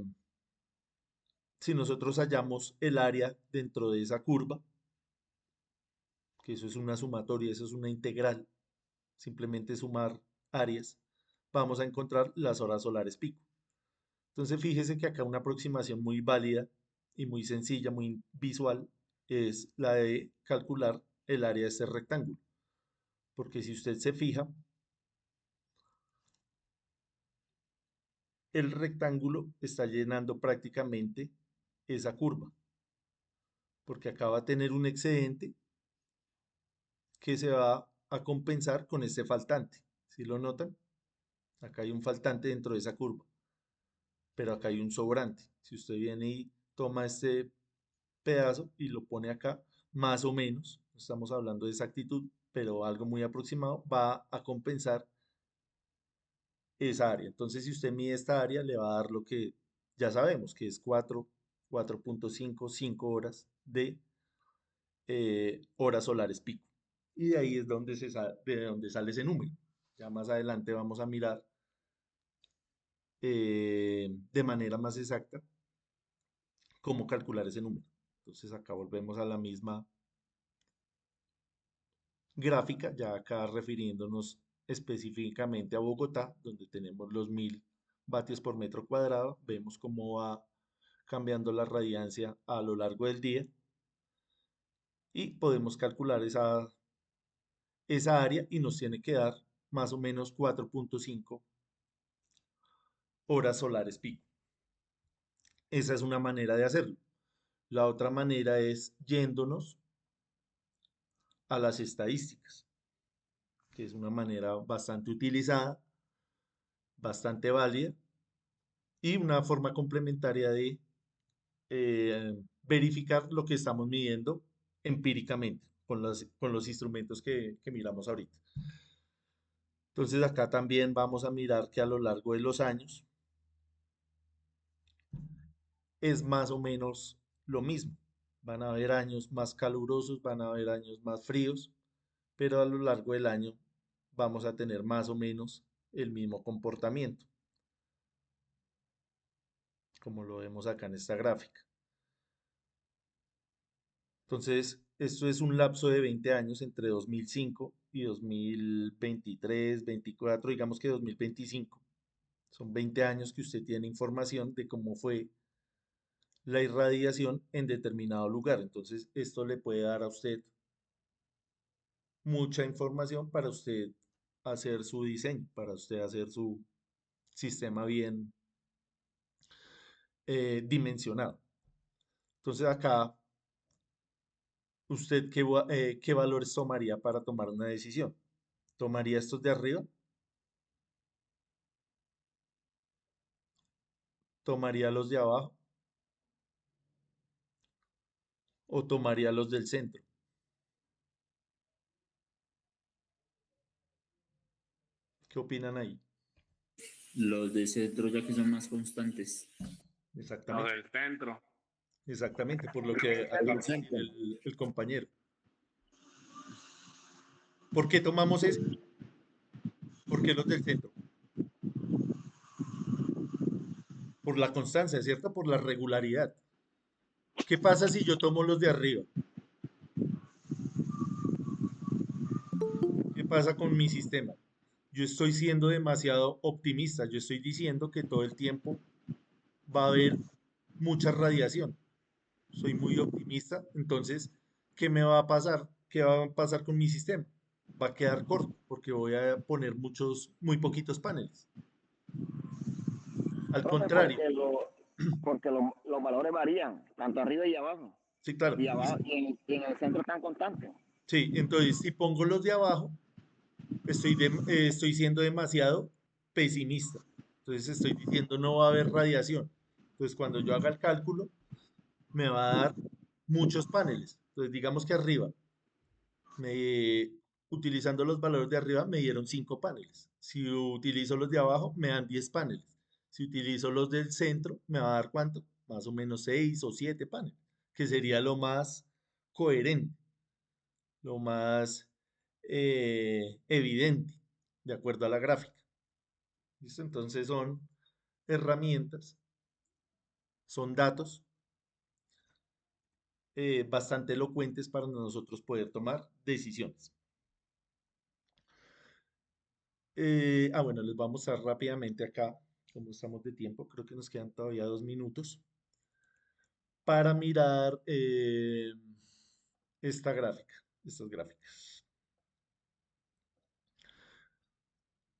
si nosotros hallamos el área dentro de esa curva, que eso es una sumatoria, eso es una integral, simplemente sumar áreas, vamos a encontrar las horas solares pico. Entonces, fíjese que acá una aproximación muy válida y muy sencilla, muy visual, es la de calcular el área de este rectángulo. Porque si usted se fija, el rectángulo está llenando prácticamente esa curva, porque acá va a tener un excedente que se va a compensar con este faltante. ¿Sí lo notan? Acá hay un faltante dentro de esa curva, pero acá hay un sobrante. Si usted viene y toma este pedazo y lo pone acá, más o menos, no estamos hablando de exactitud, pero algo muy aproximado, va a compensar esa área. Entonces, si usted mide esta área, le va a dar lo que ya sabemos, que es 4.5, 5 horas de horas solares pico. Y de ahí es de donde sale ese número. Ya más adelante vamos a mirar de manera más exacta cómo calcular ese número. Entonces acá volvemos a la misma gráfica, ya acá refiriéndonos específicamente a Bogotá, donde tenemos los 1000 vatios por metro cuadrado. Vemos cómo va cambiando la radiancia a lo largo del día y podemos calcular esa área y nos tiene que dar más o menos 4.5 horas solares pico. Esa es una manera de hacerlo. La otra manera es yéndonos a las estadísticas, que es una manera bastante utilizada, bastante válida y una forma complementaria de verificar lo que estamos midiendo empíricamente con los instrumentos que miramos ahorita. Entonces acá también vamos a mirar que a lo largo de los años es más o menos lo mismo. Van a haber años más calurosos, van a haber años más fríos, pero a lo largo del año vamos a tener más o menos el mismo comportamiento, como lo vemos acá en esta gráfica. Entonces, esto es un lapso de 20 años entre 2005 y 2023, 24, digamos que 2025. Son 20 años que usted tiene información de cómo fue la irradiación en determinado lugar. Entonces, esto le puede dar a usted mucha información para usted hacer su diseño, para usted hacer su sistema bien dimensionado. Entonces, acá, ¿usted qué valores tomaría para tomar una decisión? ¿Tomaría estos de arriba? ¿Tomaría los de abajo? ¿O tomaría los del centro? ¿Qué opinan ahí? Los de centro ya que son más constantes. Los Exactamente, del centro. exactamente, por lo que El acaba de decir centro. el compañero. ¿Por qué tomamos ese? ¿Por qué los del centro? Por la constancia, ¿cierto? Por la regularidad. ¿Qué pasa si yo tomo los de arriba? ¿Qué pasa con mi sistema? Yo estoy siendo demasiado optimista. Yo estoy diciendo que todo el tiempo va a haber mucha radiación. Soy muy optimista. Entonces, ¿qué me va a pasar? ¿Qué va a pasar con mi sistema? Va a quedar corto porque voy a poner muy poquitos paneles. Al Profe, contrario, porque los valores varían, tanto arriba y abajo. sí, claro. Y abajo, y en el centro están constantes. Sí, entonces si pongo los de abajo, estoy siendo demasiado pesimista. Entonces estoy diciendo no va a haber radiación. Entonces cuando yo haga el cálculo, me va a dar muchos paneles. Entonces digamos que arriba, me, utilizando los valores de arriba, me dieron 5 paneles. Si utilizo los de abajo, me dan 10 paneles. Si utilizo los del centro, me va a dar ¿cuánto? Más o menos 6 o 7 paneles, que sería lo más coherente, lo más evidente, de acuerdo a la gráfica. ¿Listo? Entonces son herramientas, son datos bastante elocuentes para nosotros poder tomar decisiones. Bueno, les voy a mostrar rápidamente acá, como estamos de tiempo, creo que nos quedan todavía 2 minutos, para mirar esta gráfica, estas gráficas.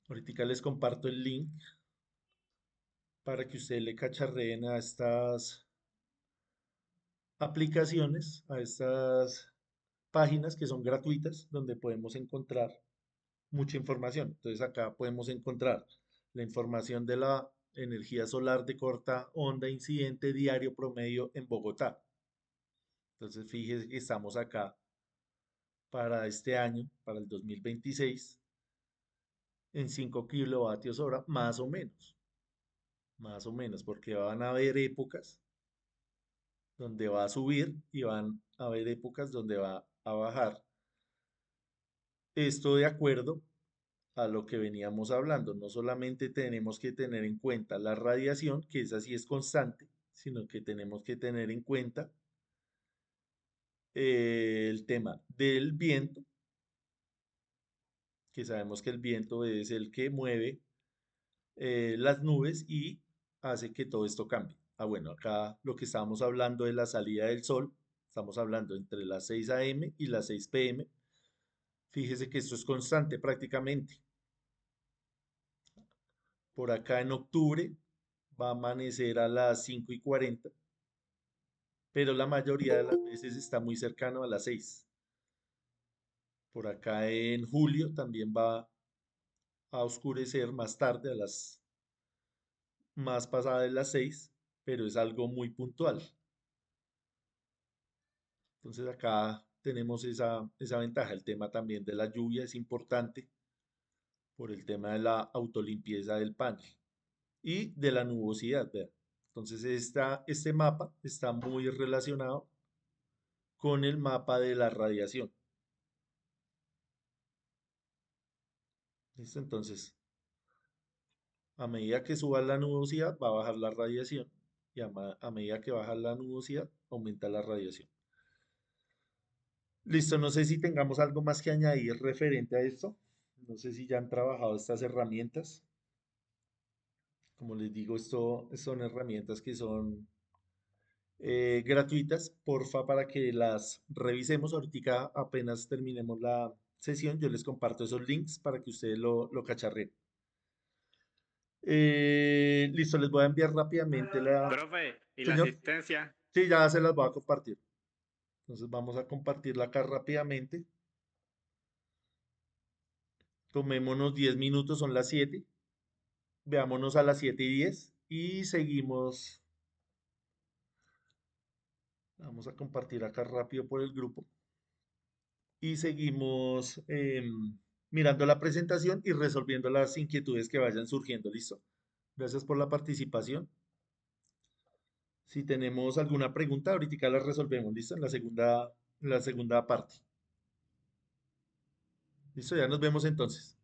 Ahorita les comparto el link para que ustedes le cacharreen a estas aplicaciones, a estas páginas que son gratuitas, donde podemos encontrar mucha información. Entonces acá podemos encontrar la información de la energía solar de corta onda incidente diario promedio en Bogotá. Entonces fíjese que estamos acá para este año, para el 2026, en 5 kilovatios hora, más o menos, porque van a haber épocas donde va a subir y van a haber épocas donde va a bajar. Esto de acuerdo a lo que veníamos hablando. No solamente tenemos que tener en cuenta la radiación, que esa sí es constante, sino que tenemos que tener en cuenta el tema del viento, que sabemos que el viento es el que mueve las nubes y hace que todo esto cambie. Ah, bueno, acá lo que estábamos hablando de la salida del sol, estamos hablando entre las 6 a.m. y las 6 p.m. Fíjese que esto es constante prácticamente. Por acá en octubre va a amanecer a las 5:40, pero la mayoría de las veces está muy cercano a las 6. Por acá en julio también va a oscurecer más tarde, a las más pasadas de las 6, pero es algo muy puntual. Entonces acá tenemos esa ventaja. El tema también de la lluvia es importante por el tema de la autolimpieza del panel y de la nubosidad, ¿vea? Entonces este mapa está muy relacionado con el mapa de la radiación. ¿Listo? Entonces, a medida que suba la nubosidad, va a bajar la radiación y a medida que baja la nubosidad, aumenta la radiación. Listo, no sé si tengamos algo más que añadir referente a esto. No sé si ya han trabajado estas herramientas. Como les digo, esto son herramientas que son gratuitas. Porfa, para que las revisemos. Ahorita apenas terminemos la sesión, yo les comparto esos links para que ustedes lo cacharren. Listo, les voy a enviar rápidamente la... Profe, ¿y la Señor, asistencia? sí, ya se las voy a compartir. Entonces vamos a compartirla acá rápidamente. Tomémonos 10 minutos, son las 7. Veámonos a las 7:10 y seguimos. Vamos a compartir acá rápido por el grupo. Y seguimos mirando la presentación y resolviendo las inquietudes que vayan surgiendo. ¿Listo? Gracias por la participación. Si tenemos alguna pregunta, ahorita la resolvemos. ¿Listo? En la segunda parte. ¿Listo? Ya nos vemos entonces.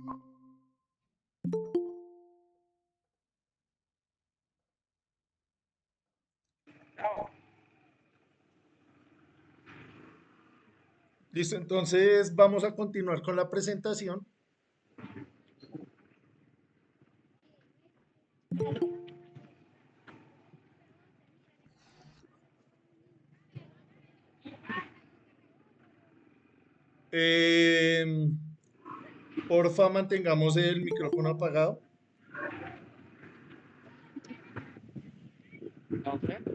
No, Listo, entonces vamos a continuar con la presentación. Em, Porfa, mantengamos el micrófono apagado. ok.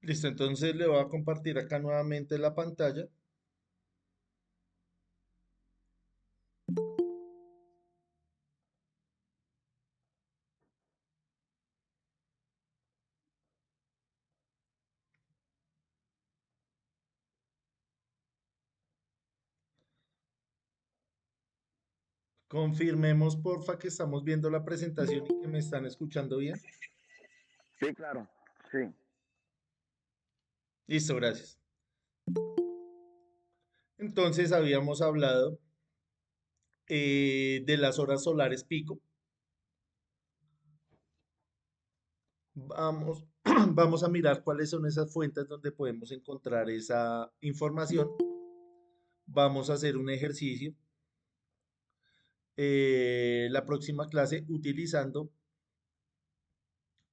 Listo, entonces le voy a compartir acá nuevamente la pantalla. Confirmemos, porfa, que estamos viendo la presentación y que me están escuchando bien. Sí, claro, sí. Listo, gracias. Entonces habíamos hablado de las horas solares pico. Vamos, vamos a mirar cuáles son esas fuentes donde podemos encontrar esa información. Vamos a hacer un ejercicio la próxima clase utilizando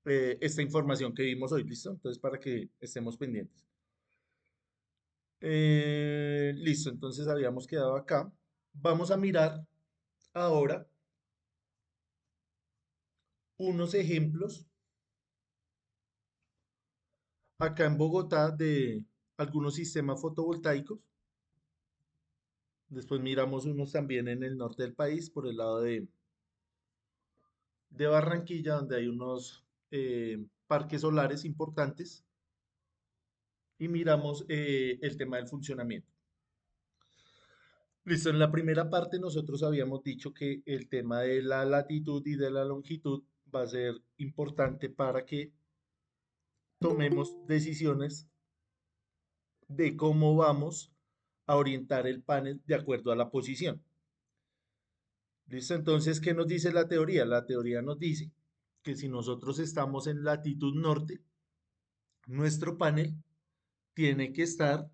esta información que vimos hoy, ¿listo? Entonces, para que estemos pendientes. Listo, entonces habíamos quedado acá. Vamos a mirar ahora unos ejemplos acá en Bogotá de algunos sistemas fotovoltaicos. Después miramos unos también en el norte del país, por el lado de Barranquilla, donde hay unos parques solares importantes. Y miramos el tema del funcionamiento. Listo, en la primera parte nosotros habíamos dicho que el tema de la latitud y de la longitud va a ser importante para que tomemos decisiones de cómo vamos a orientar el panel de acuerdo a la posición. ¿Listo? Entonces, ¿qué nos dice la teoría? La teoría nos dice que si nosotros estamos en latitud norte, nuestro panel tiene que estar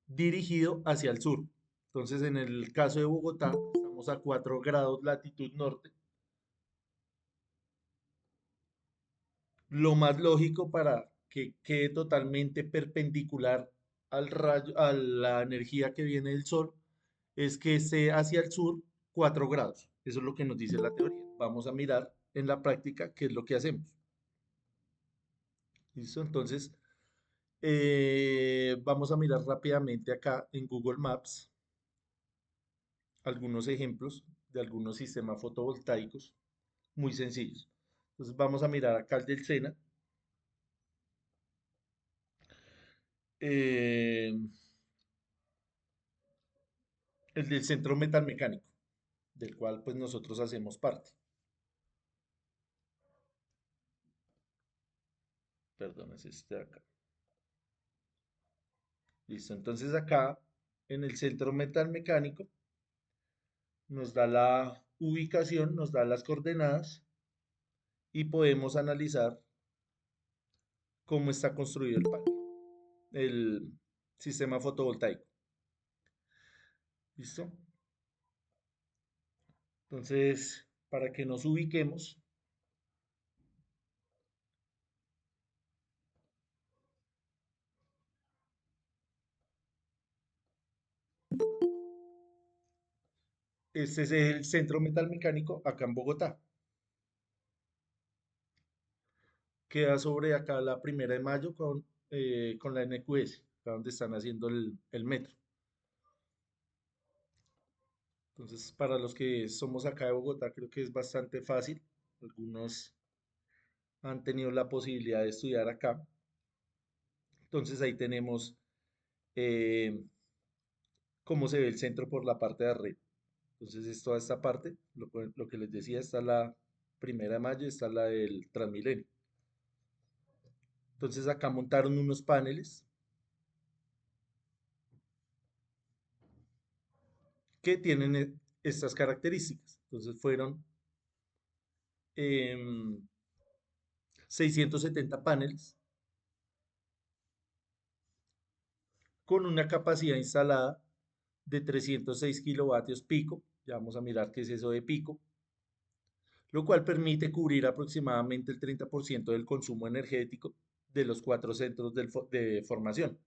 dirigido hacia el sur. Entonces, en el caso de Bogotá, estamos a 4 grados latitud norte. Lo más lógico para que quede totalmente perpendicular al rayo, a la energía que viene del sol es que esté hacia el sur 4 grados. Eso es lo que nos dice la teoría. Vamos a mirar en la práctica qué es lo que hacemos. ¿Listo? Entonces, vamos a mirar rápidamente acá en Google Maps algunos ejemplos de algunos sistemas fotovoltaicos muy sencillos. Entonces, vamos a mirar acá el del Sena. Eh, el del Centro Metalmecánico, del cual pues nosotros hacemos parte. Perdón, es este de acá. Listo, entonces acá en el Centro Metalmecánico nos da la ubicación, nos da las coordenadas y podemos analizar cómo está construido el panel, el sistema fotovoltaico. ¿Listo? Entonces, para que nos ubiquemos, este es el Centro Metalmecánico acá en Bogotá. Queda sobre acá la 1 de mayo con la NQS, acá donde están haciendo el metro. Entonces, para los que somos acá de Bogotá, creo que es bastante fácil. Algunos han tenido la posibilidad de estudiar acá. Entonces, ahí tenemos eh, cómo se ve el centro por la parte de arriba. Entonces, es toda esta parte, lo que les decía, está la primera de mayo, está la del Transmilenio. Entonces, acá montaron unos paneles que tienen estas características. Entonces, fueron em, 670 paneles con una capacidad instalada de 306 kilovatios pico. Ya vamos a mirar qué es eso de pico, lo cual permite cubrir aproximadamente el 30% del consumo energético de los 4 centros de formación.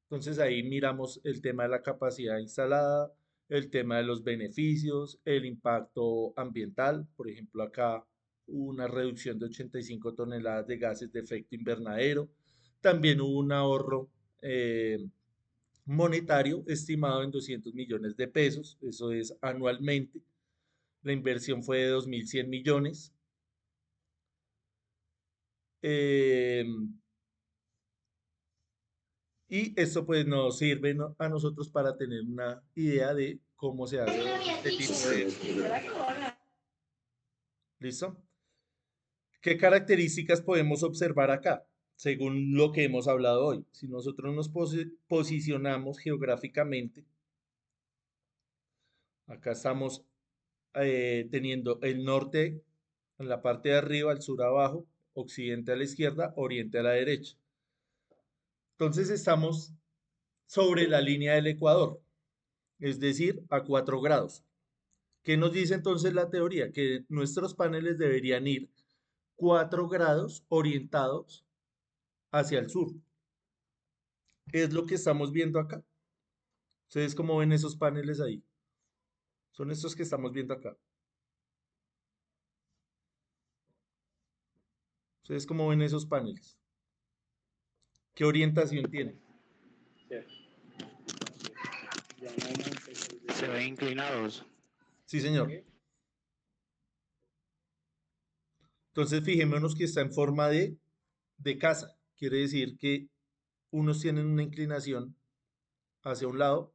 Entonces ahí miramos el tema de la capacidad instalada, el tema de los beneficios, el impacto ambiental. Por ejemplo, acá hubo una reducción de 85 toneladas de gases de efecto invernadero. También hubo un ahorro monetario estimado en 200 millones de pesos. Eso es anualmente. La inversión fue de 2.100 millones. Eh, y esto pues nos sirve a nosotros para tener una idea de cómo se hace este tipo de... ¿Listo? ¿Qué características podemos observar acá? Según lo que hemos hablado hoy. Si nosotros nos posicionamos geográficamente, acá estamos teniendo el norte en la parte de arriba, el sur abajo, occidente a la izquierda, oriente a la derecha. Entonces estamos sobre la línea del Ecuador, es decir, a 4 grados. ¿Qué nos dice entonces la teoría? Que nuestros paneles deberían ir 4 grados orientados hacia el sur. Es lo que estamos viendo acá. ¿Ustedes cómo ven esos paneles ahí? Son estos que estamos viendo acá. ¿Ustedes cómo ven esos paneles? ¿Qué orientación tienen? Se ven inclinados. Sí, señor. Entonces, fijémonos que está en forma de casa. Quiere decir que unos tienen una inclinación hacia un lado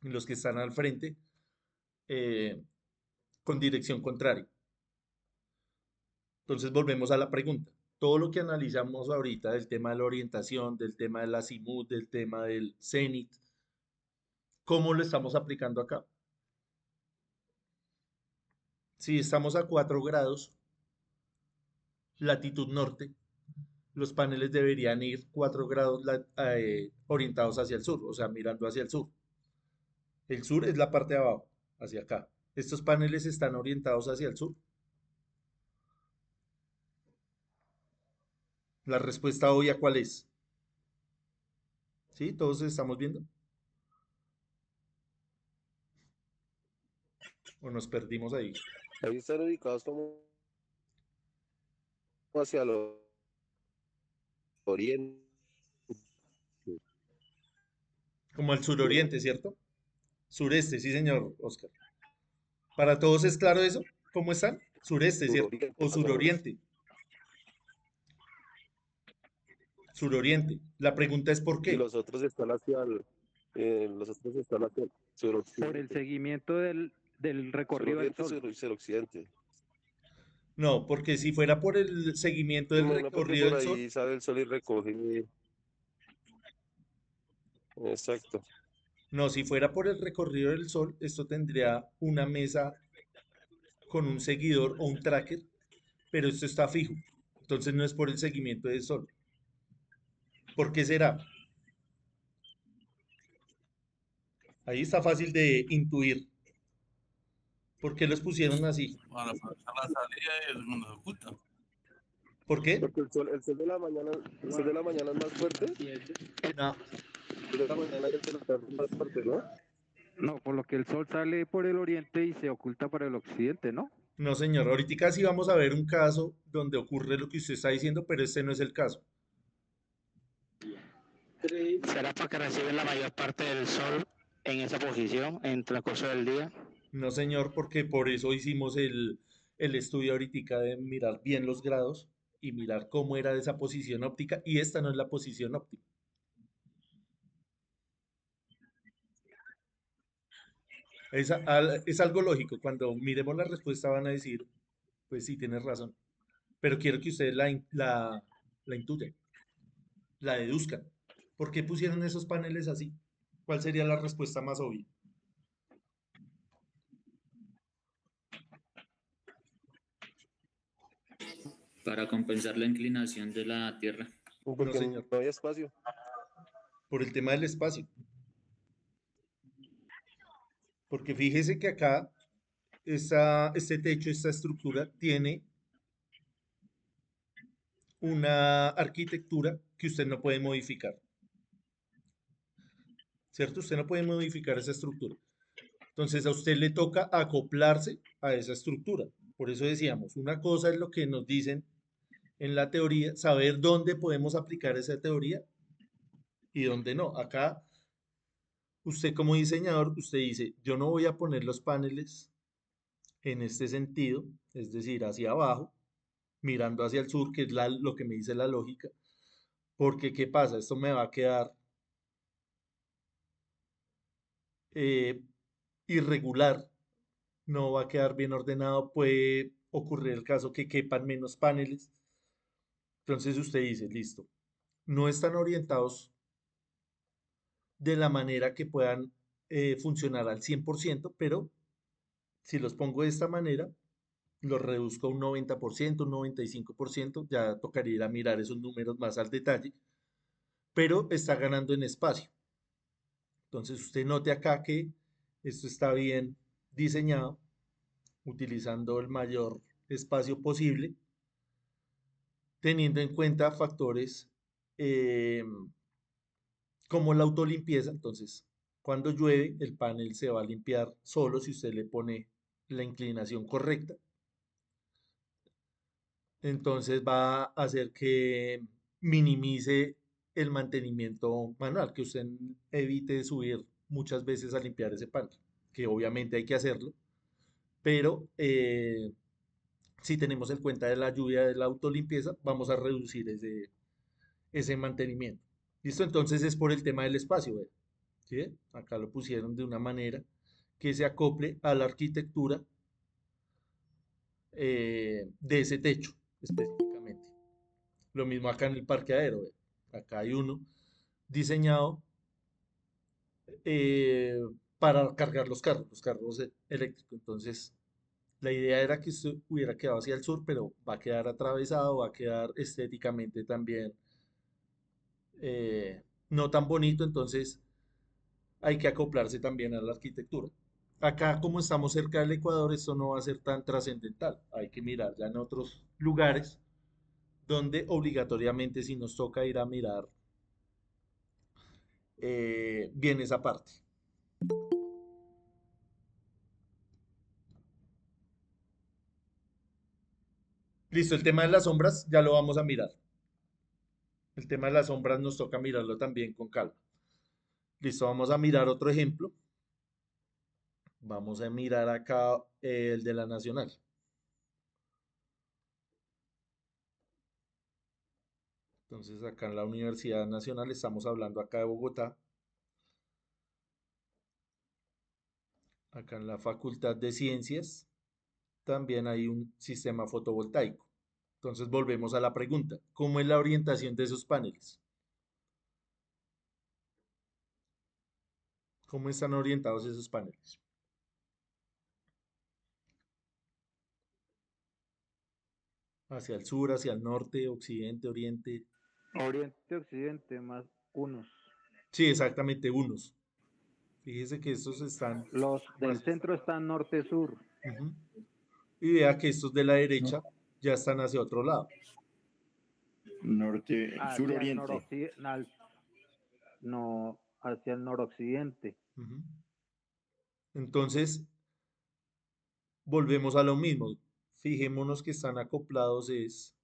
y los que están al frente eh, con dirección contraria. Entonces, volvemos a la pregunta. Todo lo que analizamos ahorita del tema de la orientación, del tema del azimut, del tema del cenit, ¿cómo lo estamos aplicando acá? Si estamos a 4 grados, latitud norte, los paneles deberían ir 4 grados orientados hacia el sur, o sea, mirando hacia el sur. El sur es la parte de abajo, hacia acá. Estos paneles están orientados hacia el sur. La respuesta obvia, ¿cuál es? ¿Sí? ¿Todos estamos viendo? ¿O nos perdimos ahí? Ahí están ubicados como hacia el oriente. Como el suroriente, ¿cierto? Sureste, sí, señor Oscar. ¿Para todos es claro eso? ¿Cómo están? Sureste, ¿cierto? Suroriente, O más o menos. suroriente. Suroriente. La pregunta es ¿por Y qué? los otros están hacia el Por el suroccidente. seguimiento del recorrido del Suroriente, sol. suroccidente. No, porque si fuera por el seguimiento del No, porque recorrido por del sol, ahí sale el sol y recoge. Exacto. no, si fuera por el recorrido del sol, esto tendría una mesa con un seguidor o un tracker, pero esto está fijo. Entonces no es por el seguimiento del sol. ¿Por qué será? Ahí está fácil de intuir. ¿Por qué los pusieron así? Para aprovechar la salida y el mundo se oculta. ¿Por qué? Porque el sol de la mañana, el sol de la mañana es más fuerte. No, El sol de la mañana y el de la tarde es más fuerte, ¿no? No, por lo que el sol sale por el oriente y se oculta para el occidente, ¿no? no, señor. Ahorita sí vamos a ver un caso donde ocurre lo que usted está diciendo, pero este no es el caso. ¿Será porque reciben la mayor parte del sol en esa posición en el transcurso del día? No, señor, porque por eso hicimos el estudio ahorita de mirar bien los grados y mirar cómo era esa posición óptica, y esta no es la posición óptima. Es algo lógico. Cuando miremos la respuesta van a decir, pues sí, tienes razón. Pero quiero que ustedes la intuyan, la deduzcan. ¿Por qué pusieron esos paneles así? ¿Cuál sería la respuesta más obvia? Para compensar la inclinación de la Tierra. No, Porque señor, no hay espacio. por el tema del espacio. Porque fíjese que acá, este techo, esta estructura, tiene una arquitectura que usted no puede modificar, ¿cierto? Usted no puede modificar esa estructura. Entonces a usted le toca acoplarse a esa estructura. Por eso decíamos, una cosa es lo que nos dicen en la teoría, saber dónde podemos aplicar esa teoría y dónde no. Acá, usted como diseñador, usted dice, yo no voy a poner los paneles en este sentido, es decir, hacia abajo, mirando hacia el sur, que es lo que me dice la lógica, porque ¿qué pasa? Esto me va a quedar eh, irregular, no va a quedar bien ordenado, puede ocurrir el caso que quepan menos paneles. Entonces usted dice, listo, no están orientados de la manera que puedan funcionar al 100%, pero si los pongo de esta manera, los reduzco a un 90%, un 95%, ya tocaría ir a mirar esos números más al detalle, pero está ganando en espacio. Entonces usted note acá que esto está bien diseñado, utilizando el mayor espacio posible, teniendo en cuenta factores eh, como la autolimpieza. Entonces, cuando llueve, el panel se va a limpiar solo si usted le pone la inclinación correcta. Entonces va a hacer que minimice el mantenimiento manual, que usted evite subir muchas veces a limpiar ese panel, que obviamente hay que hacerlo, pero si tenemos en cuenta de la lluvia de la autolimpieza, vamos a reducir ese mantenimiento. ¿Listo? Entonces es por el tema del espacio, ¿ve? ¿Sí? Acá lo pusieron de una manera que se acople a la arquitectura de ese techo específicamente. Lo mismo acá en el parqueadero, ¿ve? Acá hay uno diseñado eh, para cargar los carros eléctricos. Entonces, la idea era que esto hubiera quedado hacia el sur, pero va a quedar atravesado, va a quedar estéticamente también no tan bonito, entonces hay que acoplarse también a la arquitectura. Acá, como estamos cerca del Ecuador, esto no va a ser tan trascendental. Hay que mirar ya en otros lugares donde obligatoriamente si nos toca ir a mirar bien esa parte. Listo, el tema de las sombras ya lo vamos a mirar. El tema de las sombras nos toca mirarlo también con calma. Listo, vamos a mirar otro ejemplo. Vamos a mirar acá el de la Nacional. Entonces acá en la Universidad Nacional estamos hablando acá de Bogotá. Acá en la Facultad de Ciencias también hay un sistema fotovoltaico. Entonces volvemos a la pregunta, ¿cómo es la orientación de esos paneles? ¿Cómo están orientados esos paneles? Hacia el sur, hacia el norte, occidente, oriente. Oriente, occidente, más unos. Sí, exactamente, unos. Fíjese que estos están Los del más... centro están norte-sur. Ujú. Y vea que estos de la derecha ya están hacia otro lado. Norte, Hacia el suroriente. no, hacia el noroccidente. Ujú. Entonces, volvemos a lo mismo. Fijémonos que están acoplados es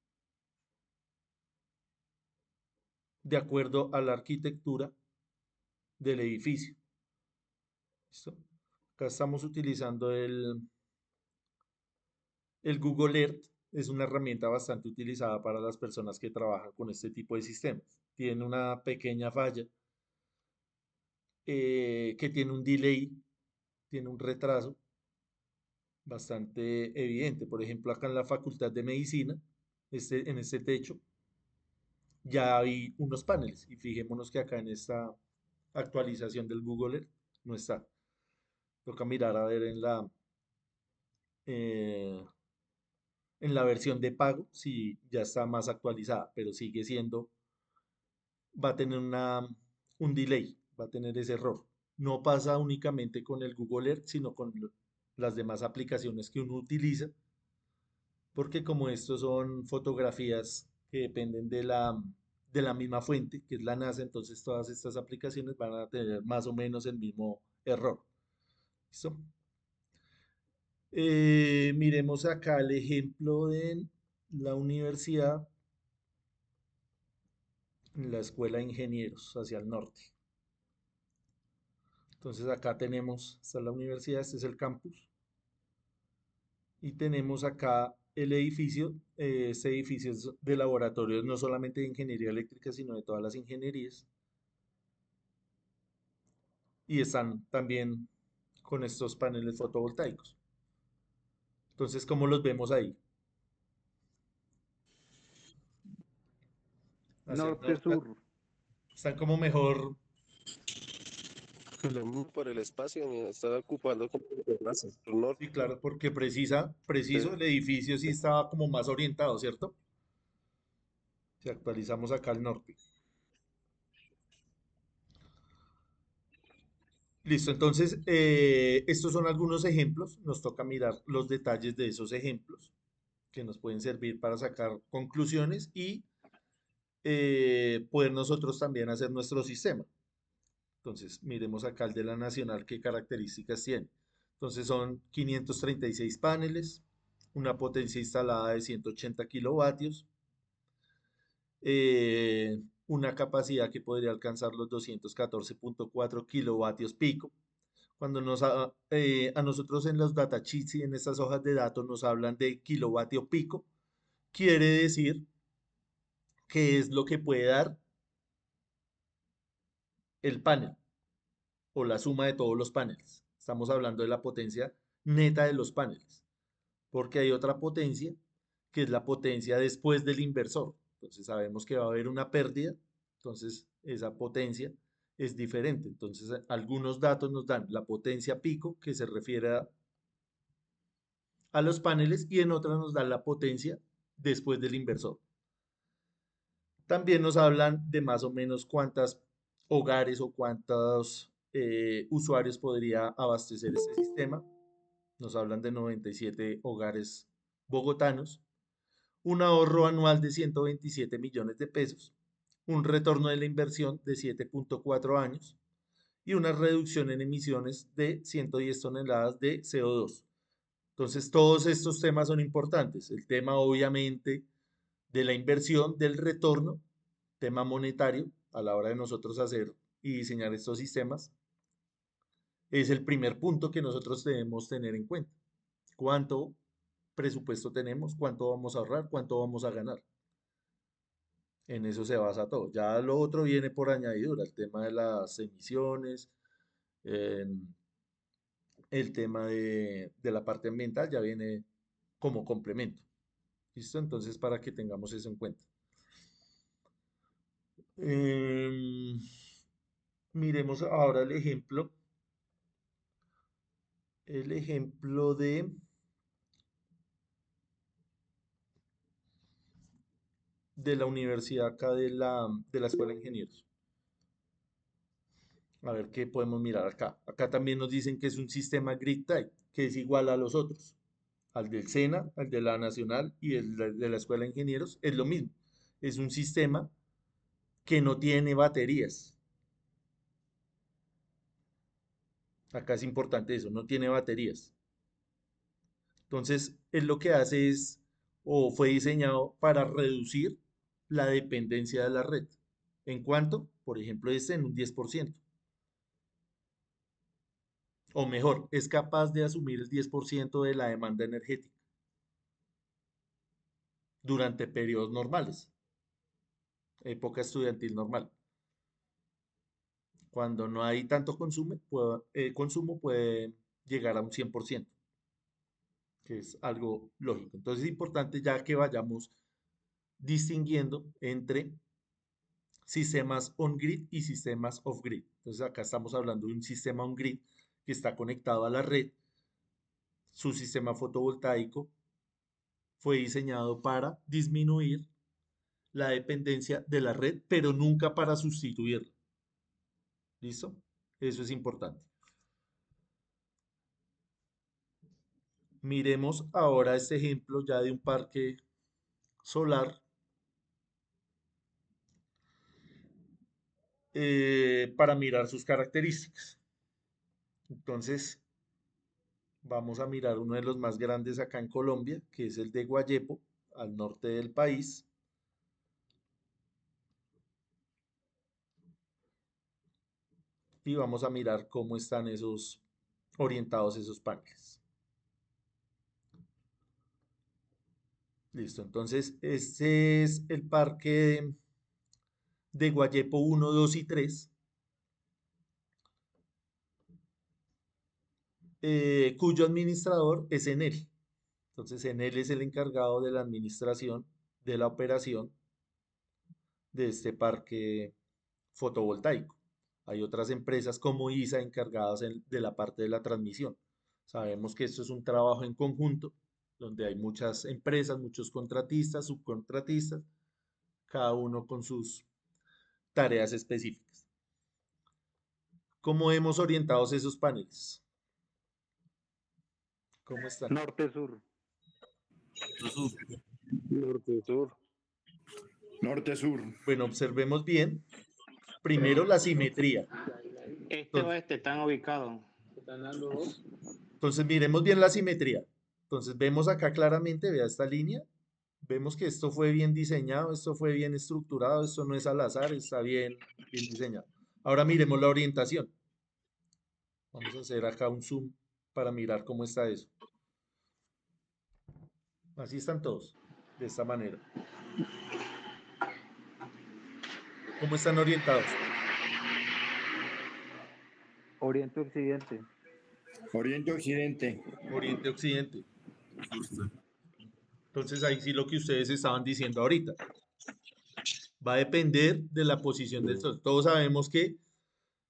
de acuerdo a la arquitectura del edificio. ¿Listo? Acá estamos utilizando el Google Earth. Es una herramienta bastante utilizada para las personas que trabajan con este tipo de sistemas. Tiene una pequeña falla que tiene un delay, tiene un retraso bastante evidente. Por ejemplo, acá en la Facultad de Medicina, en este techo, ya hay unos paneles. Y fijémonos que acá en esta actualización del Google Earth no está. Toca mirar a ver eh, en la versión de pago si ya está más actualizada, pero sigue siendo, va a tener un delay, va a tener ese error. No pasa únicamente con el Google Earth, sino con las demás aplicaciones que uno utiliza, porque como estos son fotografías que dependen de la misma fuente, que es la NASA, entonces todas estas aplicaciones van a tener más o menos el mismo error. ¿Listo? Miremos acá el ejemplo de la universidad, la Escuela de Ingenieros hacia el norte. Entonces acá tenemos, esta es la universidad, este es el campus. Y tenemos acá el edificio. Este edificio es de laboratorios no solamente de ingeniería eléctrica, sino de todas las ingenierías. Y están también con estos paneles fotovoltaicos. Entonces, ¿cómo los vemos ahí? Hacia el norte. Norte-sur. Están como mejor. Por el espacio, mira, está ocupando como el plaza, el norte. Sí, claro, porque preciso, el edificio sí estaba como más orientado, ¿cierto? Si actualizamos acá al norte. Listo, entonces estos son algunos ejemplos. Nos toca mirar los detalles de esos ejemplos que nos pueden servir para sacar conclusiones y poder nosotros también hacer nuestro sistema. Entonces, miremos acá el de la Nacional, qué características tiene. Entonces, son 536 paneles, una potencia instalada de 180 kilovatios, una capacidad que podría alcanzar los 214.4 kilovatios pico. Cuando a nosotros en los datasheets y en estas hojas de datos nos hablan de kilovatio pico, quiere decir que es lo que puede dar el panel o la suma de todos los paneles. Estamos hablando de la potencia neta de los paneles, porque hay otra potencia que es la potencia después del inversor. Entonces sabemos que va a haber una pérdida, entonces esa potencia es diferente. Entonces algunos datos nos dan la potencia pico, que se refiere a los paneles, y en otras nos dan la potencia después del inversor. También nos hablan de más o menos cuántos hogares o cuántos usuarios podría abastecer este sistema. Nos hablan de 97 hogares bogotanos, un ahorro anual de 127 millones de pesos, un retorno de la inversión de 7.4 años y una reducción en emisiones de 110 toneladas de CO2. Entonces, todos estos temas son importantes. El tema, obviamente, de la inversión, del retorno, tema monetario, a la hora de nosotros hacer y diseñar estos sistemas, es el primer punto que nosotros debemos tener en cuenta. ¿Cuánto presupuesto tenemos? ¿Cuánto vamos a ahorrar? ¿Cuánto vamos a ganar? En eso se basa todo. Ya lo otro viene por añadidura, el tema de las emisiones, el tema de la parte ambiental ya viene como complemento. ¿Listo? Entonces, para que tengamos eso en cuenta. Em, Miremos ahora el ejemplo de la universidad acá de la Escuela de Ingenieros. A ver qué podemos mirar acá. Acá también nos dicen que es un sistema grid type, que es igual a los otros, al del SENA, al de la Nacional y el de la Escuela de Ingenieros, es lo mismo. Es un sistema que no tiene baterías. Acá es importante eso, no tiene baterías. Entonces, él lo que hace es, o fue diseñado para reducir la dependencia de la red. ¿En cuánto? Por ejemplo, este en un 10%. o mejor, es capaz de asumir el 10% de la demanda energética durante periodos normales, época estudiantil normal. Cuando no hay tanto consumo puede llegar a un 100%, que es algo lógico. Entonces es importante ya que vayamos distinguiendo entre sistemas on-grid y sistemas off-grid. Entonces acá estamos hablando de un sistema on-grid que está conectado a la red. Su sistema fotovoltaico fue diseñado para disminuir la dependencia de la red, pero nunca para sustituirla. ¿Listo? Eso es importante. Miremos ahora este ejemplo ya de un parque solar para mirar sus características. Entonces, vamos a mirar uno de los más grandes acá en Colombia, que es el de Guayepo, al norte del país. Y vamos a mirar cómo están orientados esos paneles. Listo, entonces este es el parque de Guayepo 1, 2 y 3, cuyo administrador es Enel. Entonces Enel es el encargado de la administración, de la operación de este parque fotovoltaico. Hay otras empresas como ISA encargadas de la parte de la transmisión. Sabemos que esto es un trabajo en conjunto, donde hay muchas empresas, muchos contratistas, subcontratistas, cada uno con sus tareas específicas. ¿Cómo hemos orientado esos paneles? ¿Cómo están? Norte-sur. Norte-sur. Norte-sur. Bueno, observemos bien. Primero la simetría. Este-oeste están ubicados. Entonces miremos bien la simetría. Entonces vemos acá claramente, vea esta línea. Vemos que esto fue bien diseñado, esto fue bien estructurado, esto no es al azar, está bien diseñado. Ahora miremos la orientación. Vamos a hacer acá un zoom para mirar cómo está eso. Así están todos, de esta manera. ¿Cómo están orientados? Oriente-occidente. Oriente-occidente. Oriente-occidente. Entonces ahí sí lo que ustedes estaban diciendo ahorita. Va a depender de la posición del sol. Todos sabemos que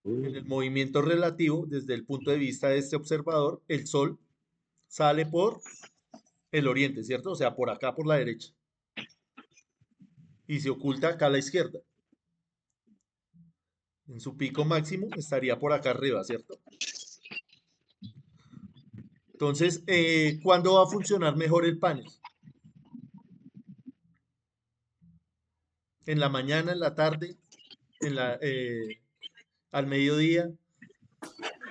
en el movimiento relativo, desde el punto de vista de este observador, el sol sale por el oriente, ¿cierto? O sea, por acá, por la derecha. Y se oculta acá a la izquierda. En su pico máximo estaría por acá arriba, ¿cierto? Entonces, ¿cuándo va a funcionar mejor el panel? ¿En la mañana, en la tarde, al mediodía?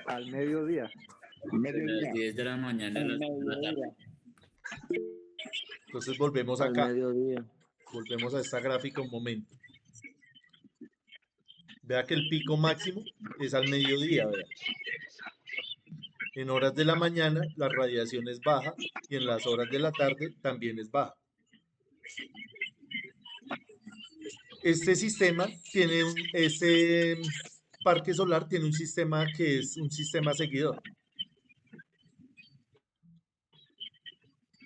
Al mediodía. A las 10 de la mañana a las 2 de la tarde. Entonces volvemos Al acá. mediodía. Volvemos a esta gráfica un momento. Vea que el pico máximo es al mediodía, ¿verdad? En horas de la mañana la radiación es baja y en las horas de la tarde también es baja. Este sistema este parque solar tiene un sistema que es un sistema seguidor.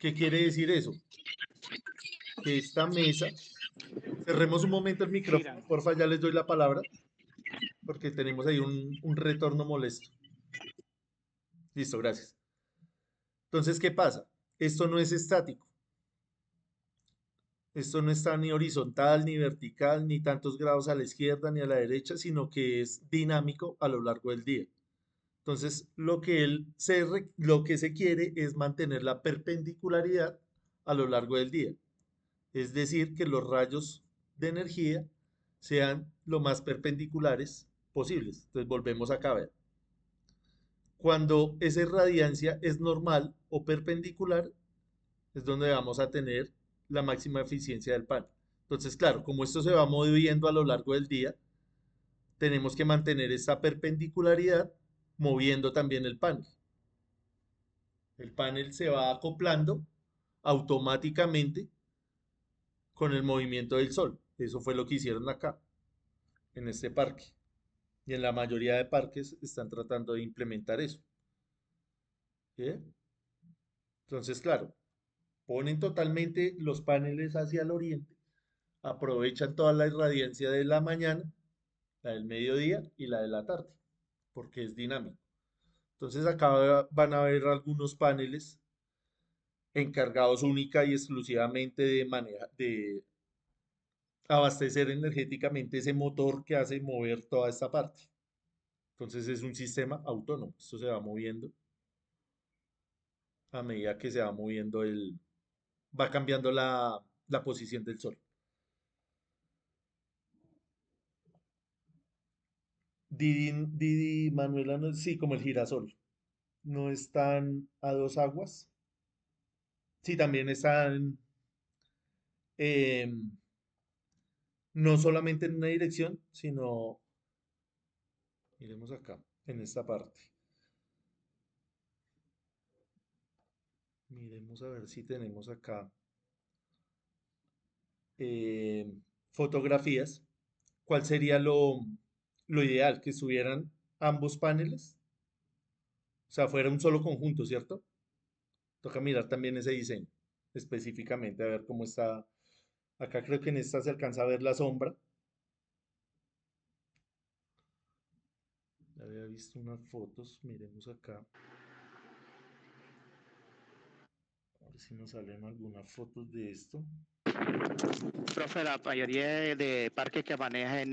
¿Qué quiere decir eso? Que esta mesa, cerremos un momento el micrófono, porfa, ya les doy la palabra, porque tenemos ahí un retorno molesto. Listo, gracias. Entonces, ¿qué pasa? Esto no es estático. Esto no está ni horizontal, ni vertical, ni tantos grados a la izquierda, ni a la derecha, sino que es dinámico a lo largo del día. Entonces, lo que se quiere es mantener la perpendicularidad a lo largo del día. Es decir, que los rayos de energía sean lo más perpendiculares posibles. Entonces, volvemos acá a ver. Cuando esa radiancia es normal o perpendicular, es donde vamos a tener la máxima eficiencia del panel. Entonces, claro, como esto se va moviendo a lo largo del día, tenemos que mantener esta perpendicularidad moviendo también el panel. El panel se va acoplando automáticamente con el movimiento del sol. Eso fue lo que hicieron acá, en este parque. Y en la mayoría de parques están tratando de implementar eso. ¿Sí? Entonces, claro, ponen totalmente los paneles hacia el oriente, aprovechan toda la irradiancia de la mañana, la del mediodía y la de la tarde, porque es dinámico. Entonces acá van a ver algunos paneles encargados única y exclusivamente de abastecer energéticamente ese motor que hace mover toda esta parte. Entonces es un sistema autónomo. Esto se va moviendo a medida que se va moviendo va cambiando la posición del sol. Didi Manuela, sí, como el girasol. No están a dos aguas. Sí, también están em, no solamente en una dirección, sino, miremos acá, en esta parte. Miremos a ver si tenemos acá fotografías. ¿Cuál sería lo ideal? Que estuvieran ambos paneles. O sea, fuera un solo conjunto, ¿cierto? Toca mirar también ese diseño específicamente, a ver cómo está. Acá creo que en esta se alcanza a ver la sombra. Ya había visto unas fotos, miremos acá. A ver si nos salen algunas fotos de esto. Profe, la mayoría de parques que manejan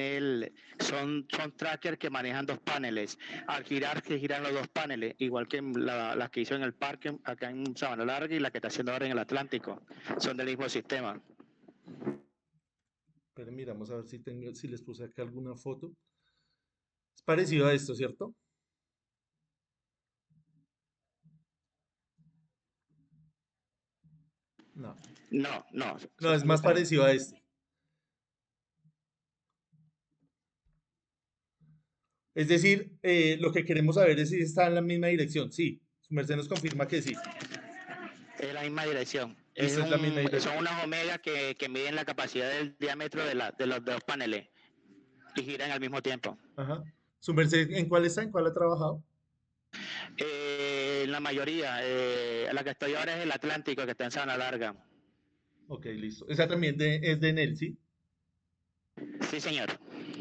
son trackers que manejan dos paneles. Al girar se giran los dos paneles, igual que las que hizo en el parque acá en Sabana Larga y la que está haciendo ahora en el Atlántico. Son del mismo sistema. Pero miramos a ver si les puse acá alguna foto. Es parecido a esto, ¿cierto? No. No, es más parecido a este. Es decir, lo que queremos saber es si está en la misma dirección. Sí, su merced nos confirma que sí. Es la misma dirección. Es la misma dirección. Son unas omegas que miden la capacidad del diámetro de los dos paneles y giran al mismo tiempo. Ajá. ¿Su merced en cuál está? ¿En cuál ha trabajado? La mayoría. La que estoy ahora es el Atlántico, que está en Sabana Larga. Ok, listo. Esa también es de Enel, ¿sí? Sí, señor.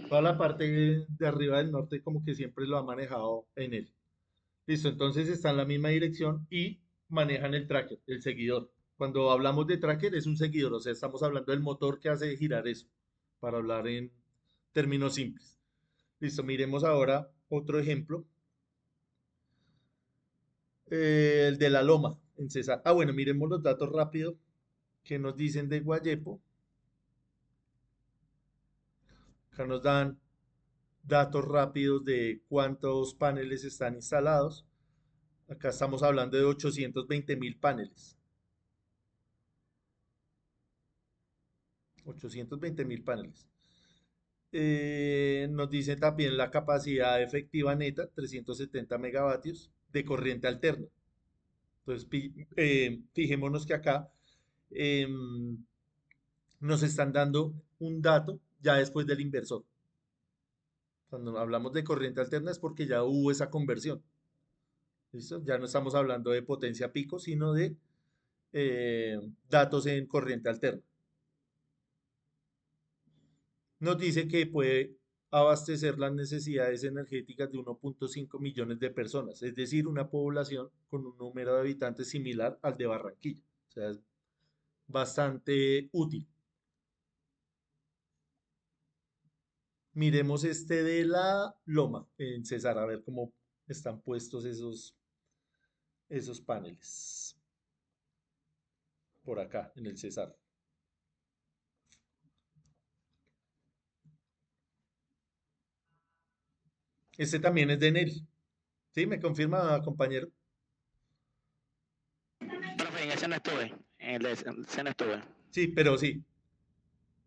Toda la parte de arriba del norte como que siempre lo ha manejado Enel. Listo, entonces está en la misma dirección y manejan el tracker, el seguidor. Cuando hablamos de tracker es un seguidor, o sea, estamos hablando del motor que hace girar eso, para hablar en términos simples. Listo, miremos ahora otro ejemplo. El de la Loma, en César. Ah, bueno, miremos los datos rápido que nos dicen de Guayepo. Acá nos dan datos rápidos de cuántos paneles están instalados. Acá estamos hablando de 820.000 paneles. 820.000 paneles. Nos dice también la capacidad efectiva neta, 370 megavatios de corriente alterna. Entonces, fijémonos que acá nos están dando un dato ya después del inversor. Cuando hablamos de corriente alterna es porque ya hubo esa conversión. ¿Listo? Ya no estamos hablando de potencia pico, sino de datos en corriente alterna. Nos dice que puede abastecer las necesidades energéticas de 1.5 millones de personas, es decir, una población con un número de habitantes similar al de Barranquilla. O sea, es bastante útil. Miremos este de la Loma en César, a ver cómo están puestos esos paneles. Por acá, en el César. Este también es de Enel. ¿Sí? ¿Me confirma, compañero? Profe, en ese no estuve. En ese no estuve. Sí, pero sí.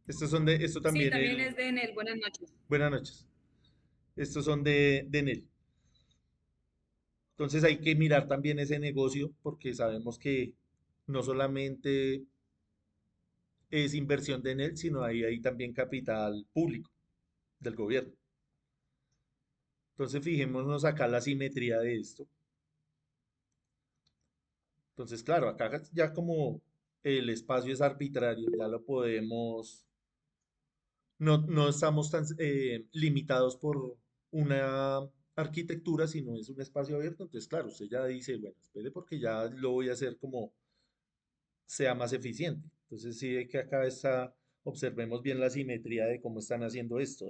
Esto también. Sí, también es de Enel. Buenas noches. Buenas noches. Estos son de Enel. Entonces hay que mirar también ese negocio porque sabemos que no solamente es inversión de Enel, sino ahí hay también capital público del gobierno. Entonces fijémonos acá la simetría de esto. Entonces, claro, acá ya como el espacio es arbitrario, ya lo podemos, no estamos tan limitados por una arquitectura, sino es un espacio abierto. Entonces, claro, usted ya dice, bueno, espere porque ya lo voy a hacer como sea más eficiente. Entonces, sí, que acá está, observemos bien la simetría de cómo están haciendo esto,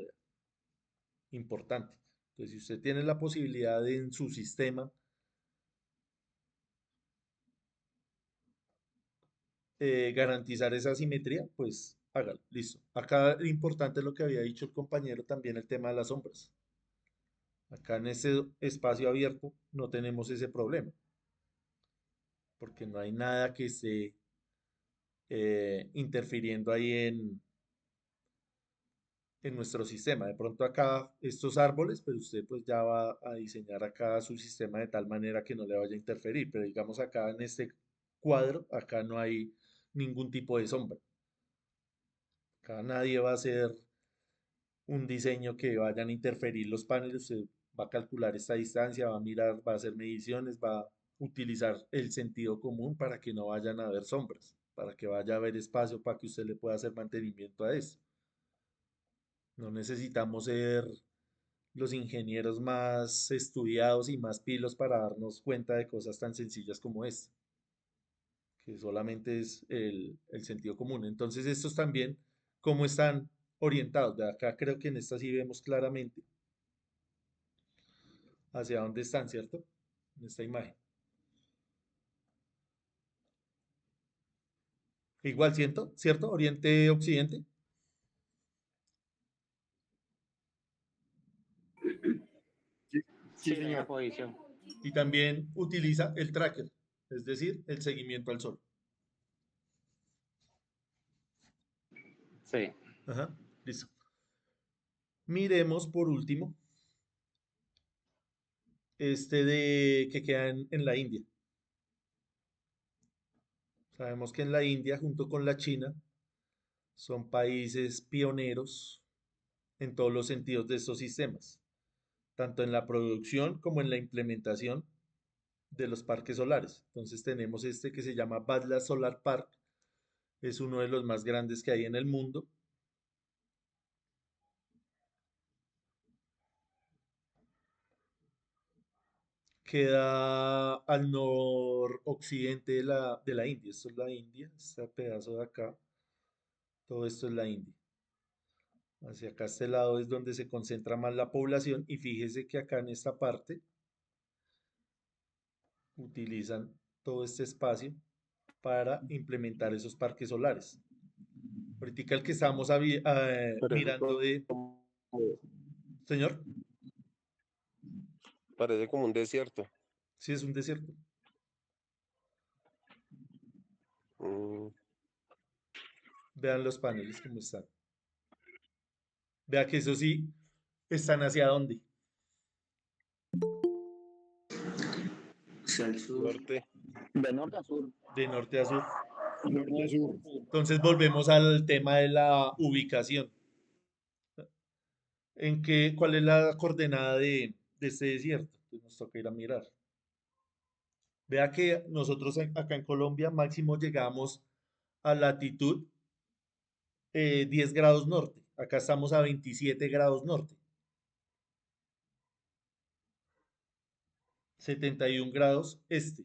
importante. Entonces, si usted tiene la posibilidad de en su sistema garantizar esa simetría, pues hágalo, listo. Acá lo importante es lo que había dicho el compañero, también el tema de las sombras. Acá en ese espacio abierto no tenemos ese problema, porque no hay nada que esté interfiriendo ahí en nuestro sistema. De pronto acá estos árboles, pero usted pues ya va a diseñar acá su sistema de tal manera que no le vaya a interferir, pero digamos acá en este cuadro, acá no hay ningún tipo de sombra. Acá nadie va a hacer un diseño que vayan a interferir los paneles, usted va a calcular esta distancia, va a mirar, va a hacer mediciones, va a utilizar el sentido común para que no vayan a haber sombras, para que vaya a haber espacio para que usted le pueda hacer mantenimiento a esto. No necesitamos ser los ingenieros más estudiados y más pilos para darnos cuenta de cosas tan sencillas como esta, que solamente es el sentido común. Entonces, estos también, ¿cómo están orientados? De acá creo que en esta sí vemos claramente hacia dónde están, ¿cierto? En esta imagen. Igual, ¿cierto? ¿Cierto? Oriente-occidente. Sí, Sí, la misma señor. posición. Y también utiliza el tracker, es decir, el seguimiento al sol. Sí. Ajá, listo. Miremos por último este de que queda en la India. Sabemos que en la India, junto con la China, son países pioneros en todos los sentidos de estos sistemas, tanto en la producción como en la implementación de los parques solares. Entonces tenemos este que se llama Badla Solar Park, es uno de los más grandes que hay en el mundo. Queda al noroccidente de la India. Esto es la India, este pedazo de acá. Todo esto es la India. Hacia acá, este lado es donde se concentra más la población. Y fíjese que acá en esta parte utilizan todo este espacio para implementar esos parques solares. Ahorita el que estamos Parece mirando de... Señor, parece como un desierto. sí es un desierto. Mm, Vean los paneles cómo están. Vea que eso sí, están hacia dónde. Hacia el sur. norte. De norte a sur. De norte a sur. Norte a sur. Entonces volvemos al tema de la ubicación. ¿Cuál es la coordenada de este desierto? Pues nos toca ir a mirar. Vea que nosotros acá en Colombia máximo llegamos a latitud 10 grados norte. Acá estamos a 27 grados norte. 71 grados este.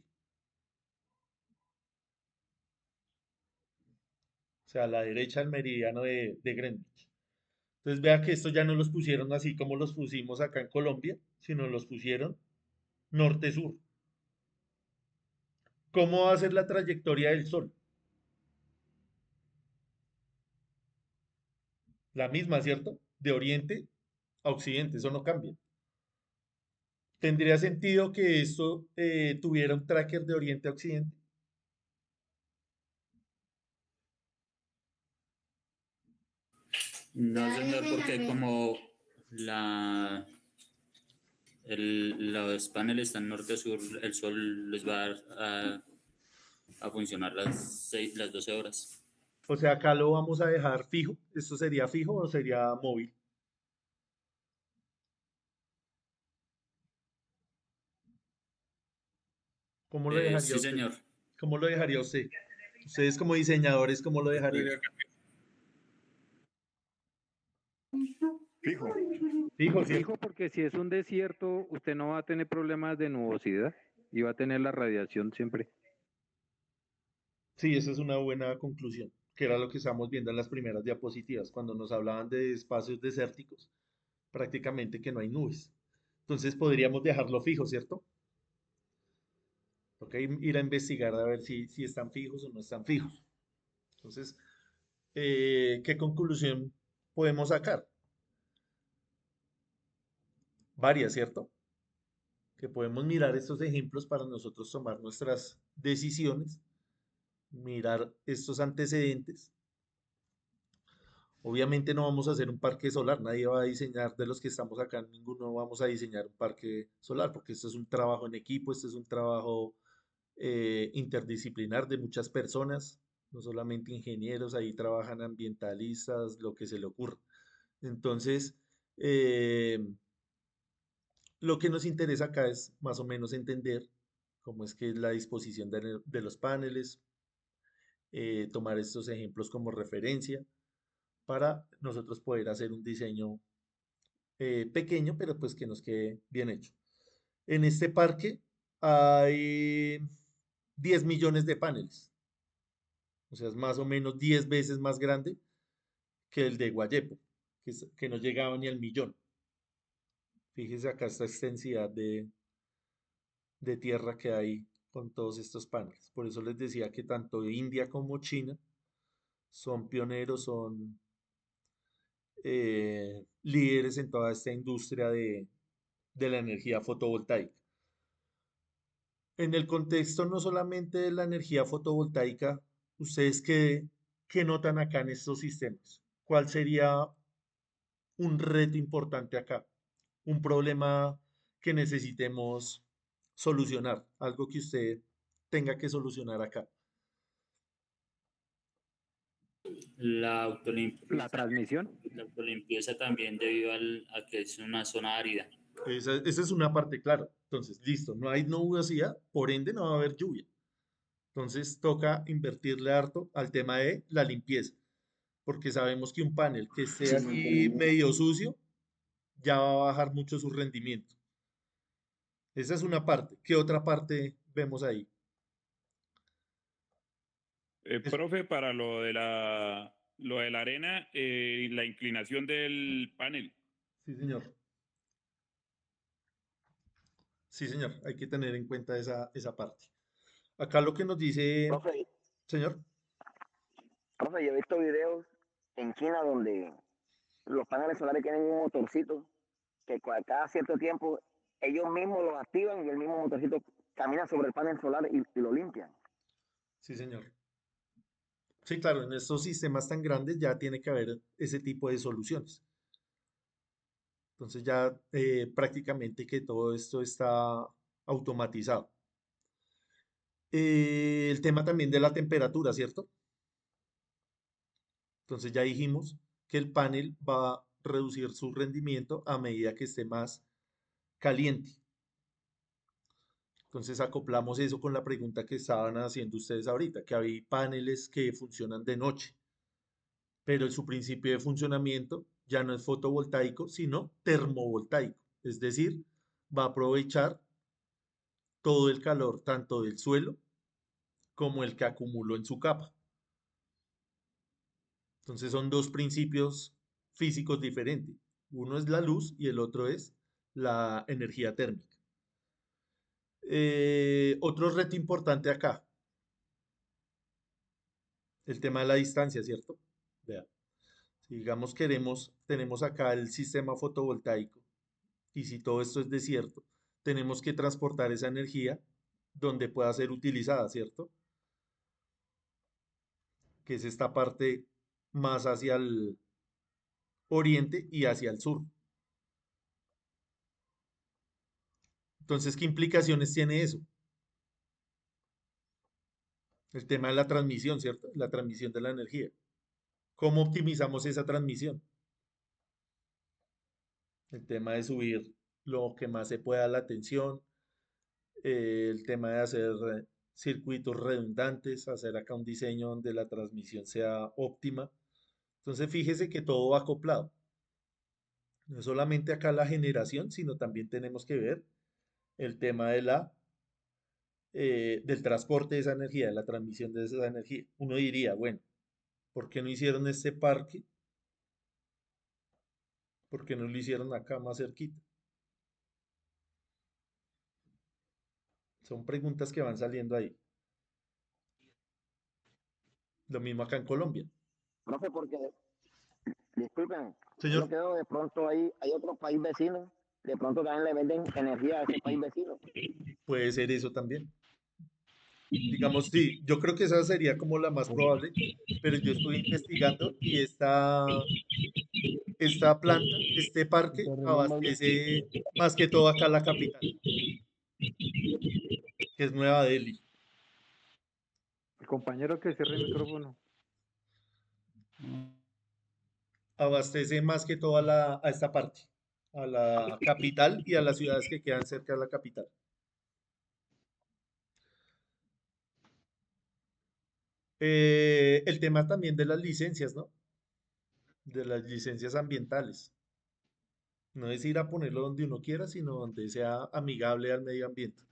O sea, a la derecha del meridiano de Greenwich. Entonces vea que estos ya no los pusieron así como los pusimos acá en Colombia, sino los pusieron norte-sur. ¿Cómo va a ser la trayectoria del Sol? La misma, ¿cierto? De oriente a occidente, eso no cambia. ¿Tendría sentido que esto tuviera un tracker de oriente a occidente? No, señor, porque como Los paneles están norte-sur, el sol les va a dar a funcionar las 12 horas. O sea, acá lo vamos a dejar fijo. ¿Esto sería fijo o sería móvil? ¿Cómo lo dejaría Sí, usted? señor. ¿Cómo lo dejaría usted? Ustedes como diseñadores, ¿cómo lo dejarían? Fijo. Fijo, ¿cierto? Fijo, porque si es un desierto, usted no va a tener problemas de nubosidad y va a tener la radiación siempre. Sí, esa es una buena conclusión, que era lo que estábamos viendo en las primeras diapositivas, cuando nos hablaban de espacios desérticos, prácticamente que no hay nubes. Entonces podríamos dejarlo fijo, ¿cierto? Toca ir a investigar a ver si están fijos o no están fijos. Entonces, ¿qué conclusión podemos sacar? Varias, ¿cierto? Que podemos mirar estos ejemplos para nosotros tomar nuestras decisiones, mirar estos antecedentes. Obviamente no vamos a hacer un parque solar, nadie va a diseñar de los que estamos acá, ninguno vamos a diseñar un parque solar, porque esto es un trabajo en equipo, esto es un trabajo interdisciplinar de muchas personas, no solamente ingenieros, ahí trabajan ambientalistas, lo que se le ocurra. Entonces, eh, lo que nos interesa acá es más o menos entender cómo es que es la disposición de los paneles, tomar estos ejemplos como referencia para nosotros poder hacer un diseño pequeño, pero pues que nos quede bien hecho. En este parque hay 10 millones de paneles, o sea, es más o menos 10 veces más grande que el de Guayepo, que no llegaba ni al millón. Fíjese acá esta extensidad de tierra que hay con todos estos paneles. Por eso les decía que tanto India como China son pioneros, son líderes en toda esta industria de la energía fotovoltaica. En el contexto no solamente de la energía fotovoltaica, ¿ustedes qué notan acá en estos sistemas? ¿Cuál sería un reto importante acá? Un problema que necesitemos solucionar, algo que usted tenga que solucionar acá. La La transmisión. autolimpieza también debido a que es una zona árida. Esa es una parte clara. Entonces, listo, no hay nubosidad, por ende no va a haber lluvia. Entonces, toca invertirle harto al tema de la limpieza, porque sabemos que un panel que esté así medio sucio ya va a bajar mucho su rendimiento. Esa es una parte. ¿Qué otra parte vemos ahí? Profe, para lo de la arena, la inclinación del panel. Sí, señor. Sí, señor. Hay que tener en cuenta esa parte. Acá lo que nos dice, Profe, señor. profe, yo he visto videos en China donde los paneles solares tienen un motorcito que cada cierto tiempo ellos mismos lo activan y el mismo motorcito camina sobre el panel solar y lo limpian. Sí, señor. Sí, claro, en estos sistemas tan grandes ya tiene que haber ese tipo de soluciones. Entonces ya prácticamente que todo esto está automatizado. El tema también de la temperatura, ¿cierto? Entonces ya dijimos que el panel va a reducir su rendimiento a medida que esté más caliente. Entonces acoplamos eso con la pregunta que estaban haciendo ustedes ahorita, que hay paneles que funcionan de noche, pero su principio de funcionamiento ya no es fotovoltaico, sino termovoltaico. Es decir, va a aprovechar todo el calor, tanto del suelo como el que acumuló en su capa. Entonces son dos principios físicos diferentes. Uno es la luz y el otro es la energía térmica. Otro reto importante acá, el tema de la distancia, ¿cierto? Vea, si digamos tenemos acá el sistema fotovoltaico y si todo esto es desierto, tenemos que transportar esa energía donde pueda ser utilizada, ¿cierto? Que es esta parte más hacia el oriente y hacia el sur. Entonces, ¿qué implicaciones tiene eso? El tema de la transmisión, ¿cierto? La transmisión de la energía. ¿Cómo optimizamos esa transmisión? El tema de subir lo que más se pueda la tensión, el tema de hacer circuitos redundantes, hacer acá un diseño donde la transmisión sea óptima. Entonces, fíjese que todo va acoplado. No es solamente acá la generación, sino también tenemos que ver el tema de del transporte de esa energía, de la transmisión de esa energía. Uno diría, bueno, ¿por qué no hicieron este parque? ¿Por qué no lo hicieron acá más cerquita? Son preguntas que van saliendo ahí. Lo mismo acá en Colombia. Profe, porque, disculpen, yo Señor, creo de pronto hay otro país vecino, de pronto también le venden energía a ese país vecino. puede ser eso también. Digamos, sí, yo creo que esa sería como la más probable, pero yo estuve investigando y esta planta, este parque, abastece más que todo acá la capital, que es Nueva Delhi. El compañero que cierre el micrófono. Abastece más que todo a esta parte, a la capital y a las ciudades que quedan cerca de la capital. El tema también de las licencias, ¿no? De las licencias ambientales. No es ir a ponerlo donde uno quiera, sino donde sea amigable al medio ambiente.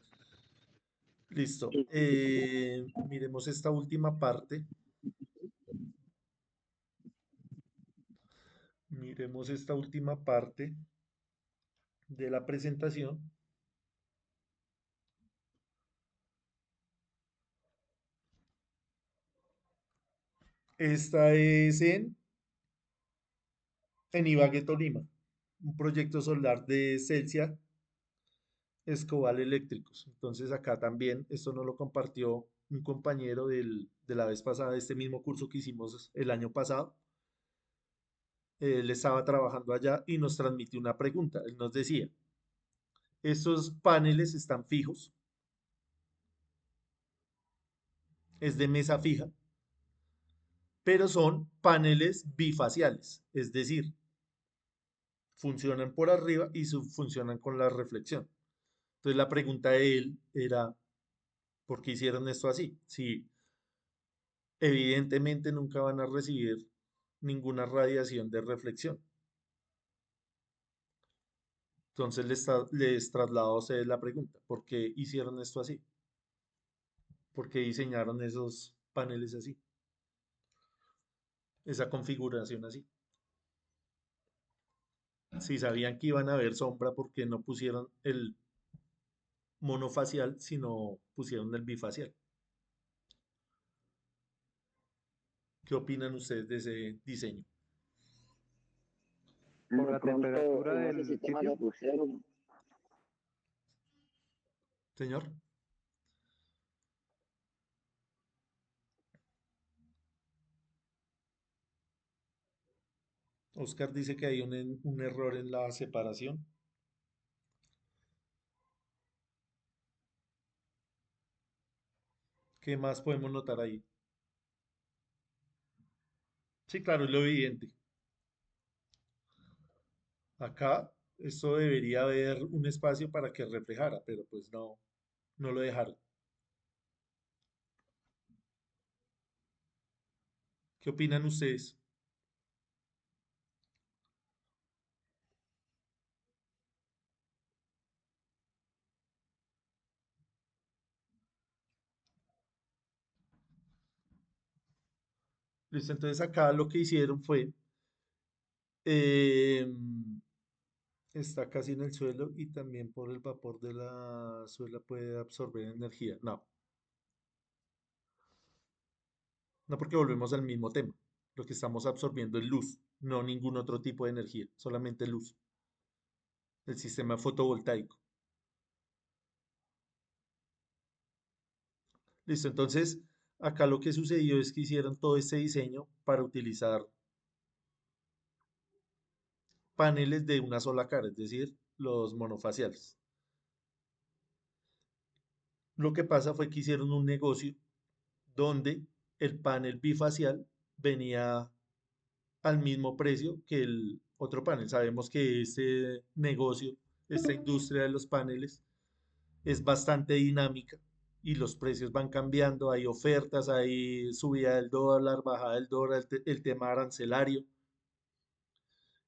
Listo. Miremos esta última parte. Miremos esta última parte de la presentación. Esta es en Ibagué, Tolima, un proyecto solar de Celsia Escobal Eléctricos. Entonces acá también, esto nos lo compartió un compañero de la vez pasada, de este mismo curso que hicimos el año pasado. Él estaba trabajando allá y nos transmitió una pregunta. Él nos decía, estos paneles están fijos, es de mesa fija, pero son paneles bifaciales, es decir, funcionan por arriba y funcionan con la reflexión. Entonces la pregunta de él era, ¿por qué hicieron esto así? Si evidentemente nunca van a recibir ninguna radiación de reflexión. Entonces les traslado a ustedes la pregunta, ¿por qué hicieron esto así? ¿Por qué diseñaron esos paneles así? Esa configuración así. Si sabían que iban a haber sombra, ¿por qué no pusieron el monofacial, sino pusieron el bifacial? ¿Qué opinan ustedes de ese diseño? Por De la pronto temperatura en ese del sistema sitio. que pusieron, Señor, Oscar dice que hay un error en la separación. ¿Qué más podemos notar ahí? Sí, claro, es lo evidente. Acá esto debería haber un espacio para que reflejara, pero pues no, no lo dejaron. ¿Qué opinan ustedes? Listo, entonces acá lo que hicieron fue, eh, está casi en el suelo y también por el vapor de la suela puede absorber energía. No, no porque volvemos al mismo tema. Lo que estamos absorbiendo es luz, no ningún otro tipo de energía, solamente luz. El sistema fotovoltaico. Listo, entonces acá lo que sucedió es que hicieron todo este diseño para utilizar paneles de una sola cara, es decir, los monofaciales. Lo que pasa fue que hicieron un negocio donde el panel bifacial venía al mismo precio que el otro panel. Sabemos que este negocio, esta industria de los paneles, es bastante dinámica y los precios van cambiando, hay ofertas, hay subida del dólar, bajada del dólar, el tema arancelario.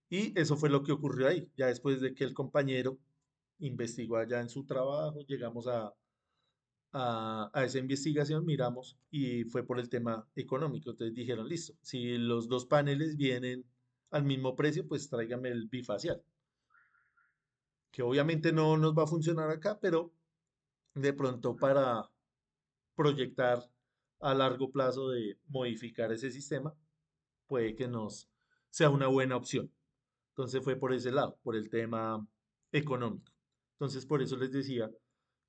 Y eso fue lo que ocurrió ahí. Ya después de que el compañero investigó allá en su trabajo, llegamos a esa investigación, miramos y fue por el tema económico. Entonces dijeron, listo, si los dos paneles vienen al mismo precio, pues tráigame el bifacial. Que obviamente no nos va a funcionar acá, pero de pronto para proyectar a largo plazo de modificar ese sistema, puede que nos sea una buena opción. Entonces fue por ese lado, por el tema económico. Entonces por eso les decía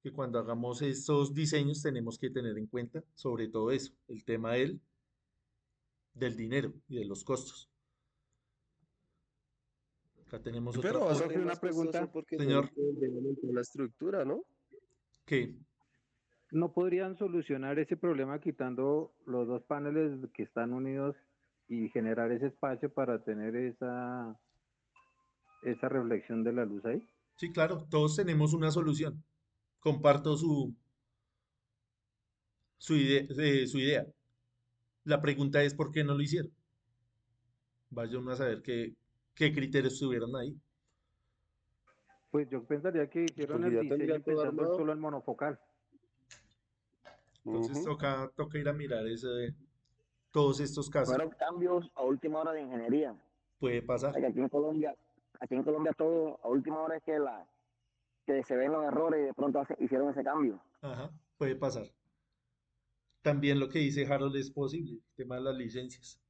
que cuando hagamos estos diseños tenemos que tener en cuenta sobre todo eso, el tema del dinero y de los costos. Acá tenemos otro. Pero va a Profe, salir una más costoso pregunta. porque Señor, tienen que aumentar la estructura, ¿no? ¿qué? ¿No podrían solucionar ese problema quitando los dos paneles que están unidos y generar ese espacio para tener esa reflexión de la luz ahí? Sí, claro, todos tenemos una solución. Comparto su idea. La pregunta es ¿por qué no lo hicieron? Vaya uno a saber qué criterios tuvieron ahí. Pues yo pensaría que hicieron Porque el ya tendría diseño todo pensando armado. solo en monofocal. Entonces Ujú. toca ir a mirar todos estos casos. Fueron cambios a última hora de ingeniería. Puede O sea, pasar. que aquí en Colombia todo a última hora es que se ven los errores y de pronto hicieron ese cambio. Ajá, puede pasar. También lo que dice Harold es posible, el tema de las licencias,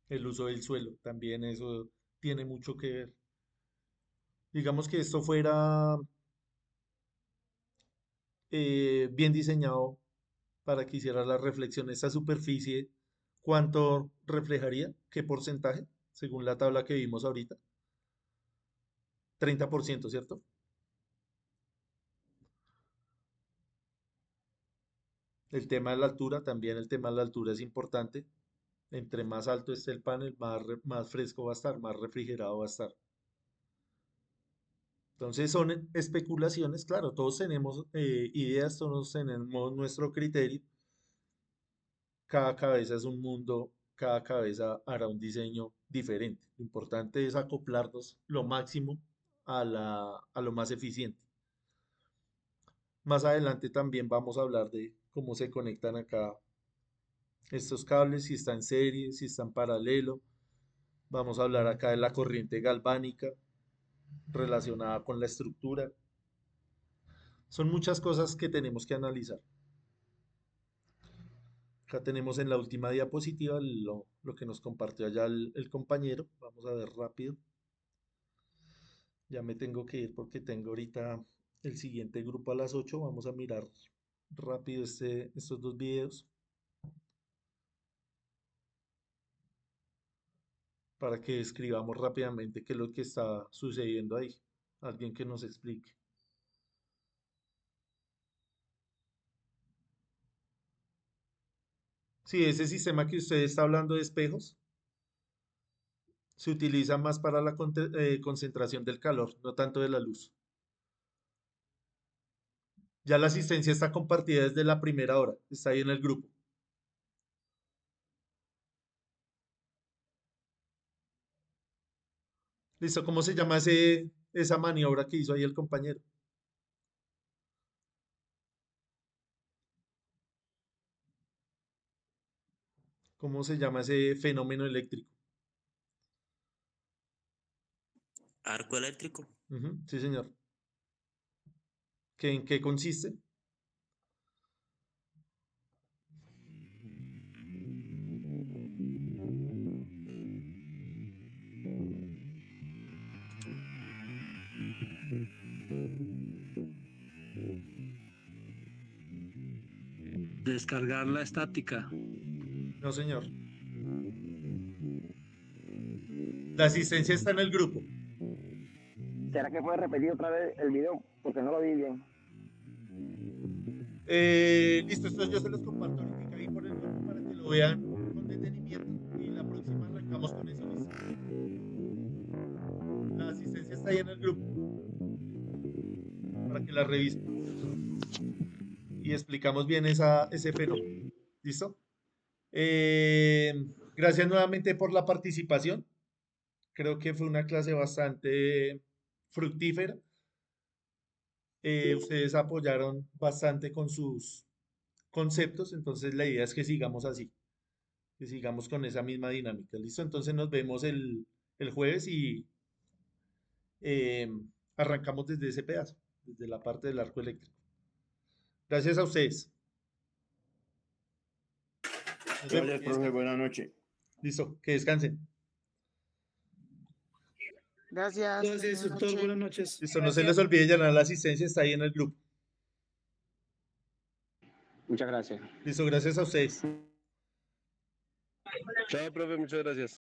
el uso del suelo, también eso tiene mucho que ver. Digamos que esto fuera bien diseñado para que hiciera la reflexión. Esta superficie, ¿cuánto reflejaría? ¿Qué porcentaje? Según la tabla que vimos ahorita. 30%, ¿cierto? El tema de la altura, también el tema de la altura es importante. Entre más alto esté el panel, más fresco va a estar, más refrigerado va a estar. Entonces son especulaciones, claro, todos tenemos ideas, todos tenemos nuestro criterio. Cada cabeza es un mundo, cada cabeza hará un diseño diferente. Lo importante es acoplarnos lo máximo a lo más eficiente. Más adelante también vamos a hablar de cómo se conectan acá estos cables, si están en serie, si están en paralelo. Vamos a hablar acá de la corriente galvánica relacionada con la estructura. Son muchas cosas que tenemos que analizar. Acá tenemos en la última diapositiva lo que nos compartió allá el compañero. Vamos a ver rápido. Ya me tengo que ir porque tengo ahorita el siguiente grupo a las 8. Vamos a mirar rápido estos dos videos para que escribamos rápidamente qué es lo que está sucediendo ahí. Alguien que nos explique. Sí, ese sistema que usted está hablando de espejos se utiliza más para la concentración del calor, no tanto de la luz. Ya la asistencia está compartida desde la primera hora, está ahí en el grupo. Listo, ¿cómo se llama esa maniobra que hizo ahí el compañero? ¿Cómo se llama ese fenómeno eléctrico? Arco eléctrico. Ujú, sí, señor. ¿En qué consiste? Descargar la estática. No, señor. La asistencia está en el grupo. ¿Será que puede repetir otra vez el video? Porque no lo vi bien. Listo, esto yo se los comparto ahorita ahí por el grupo para que lo vean con detenimiento y la próxima arrancamos con eso. ¿Listo? La asistencia está ahí en el grupo para que la revisen y explicamos bien ese fenómeno. ¿Listo? Gracias nuevamente por la participación. Creo que fue una clase bastante fructífera. Ustedes apoyaron bastante con sus conceptos, entonces la idea es que sigamos así, que sigamos con esa misma dinámica. ¿Listo? Entonces nos vemos el jueves y arrancamos desde ese pedazo, desde la parte del arco eléctrico. Gracias a ustedes. Nos vemos. Gracias, profe. Buenas noches. Listo, que descansen. Gracias. Gracias, doctor. Buenas noches. Listo, no se les olvide llenar la asistencia, está ahí en el grupo. Muchas gracias. Listo, gracias a ustedes. Chao, profe, muchas gracias.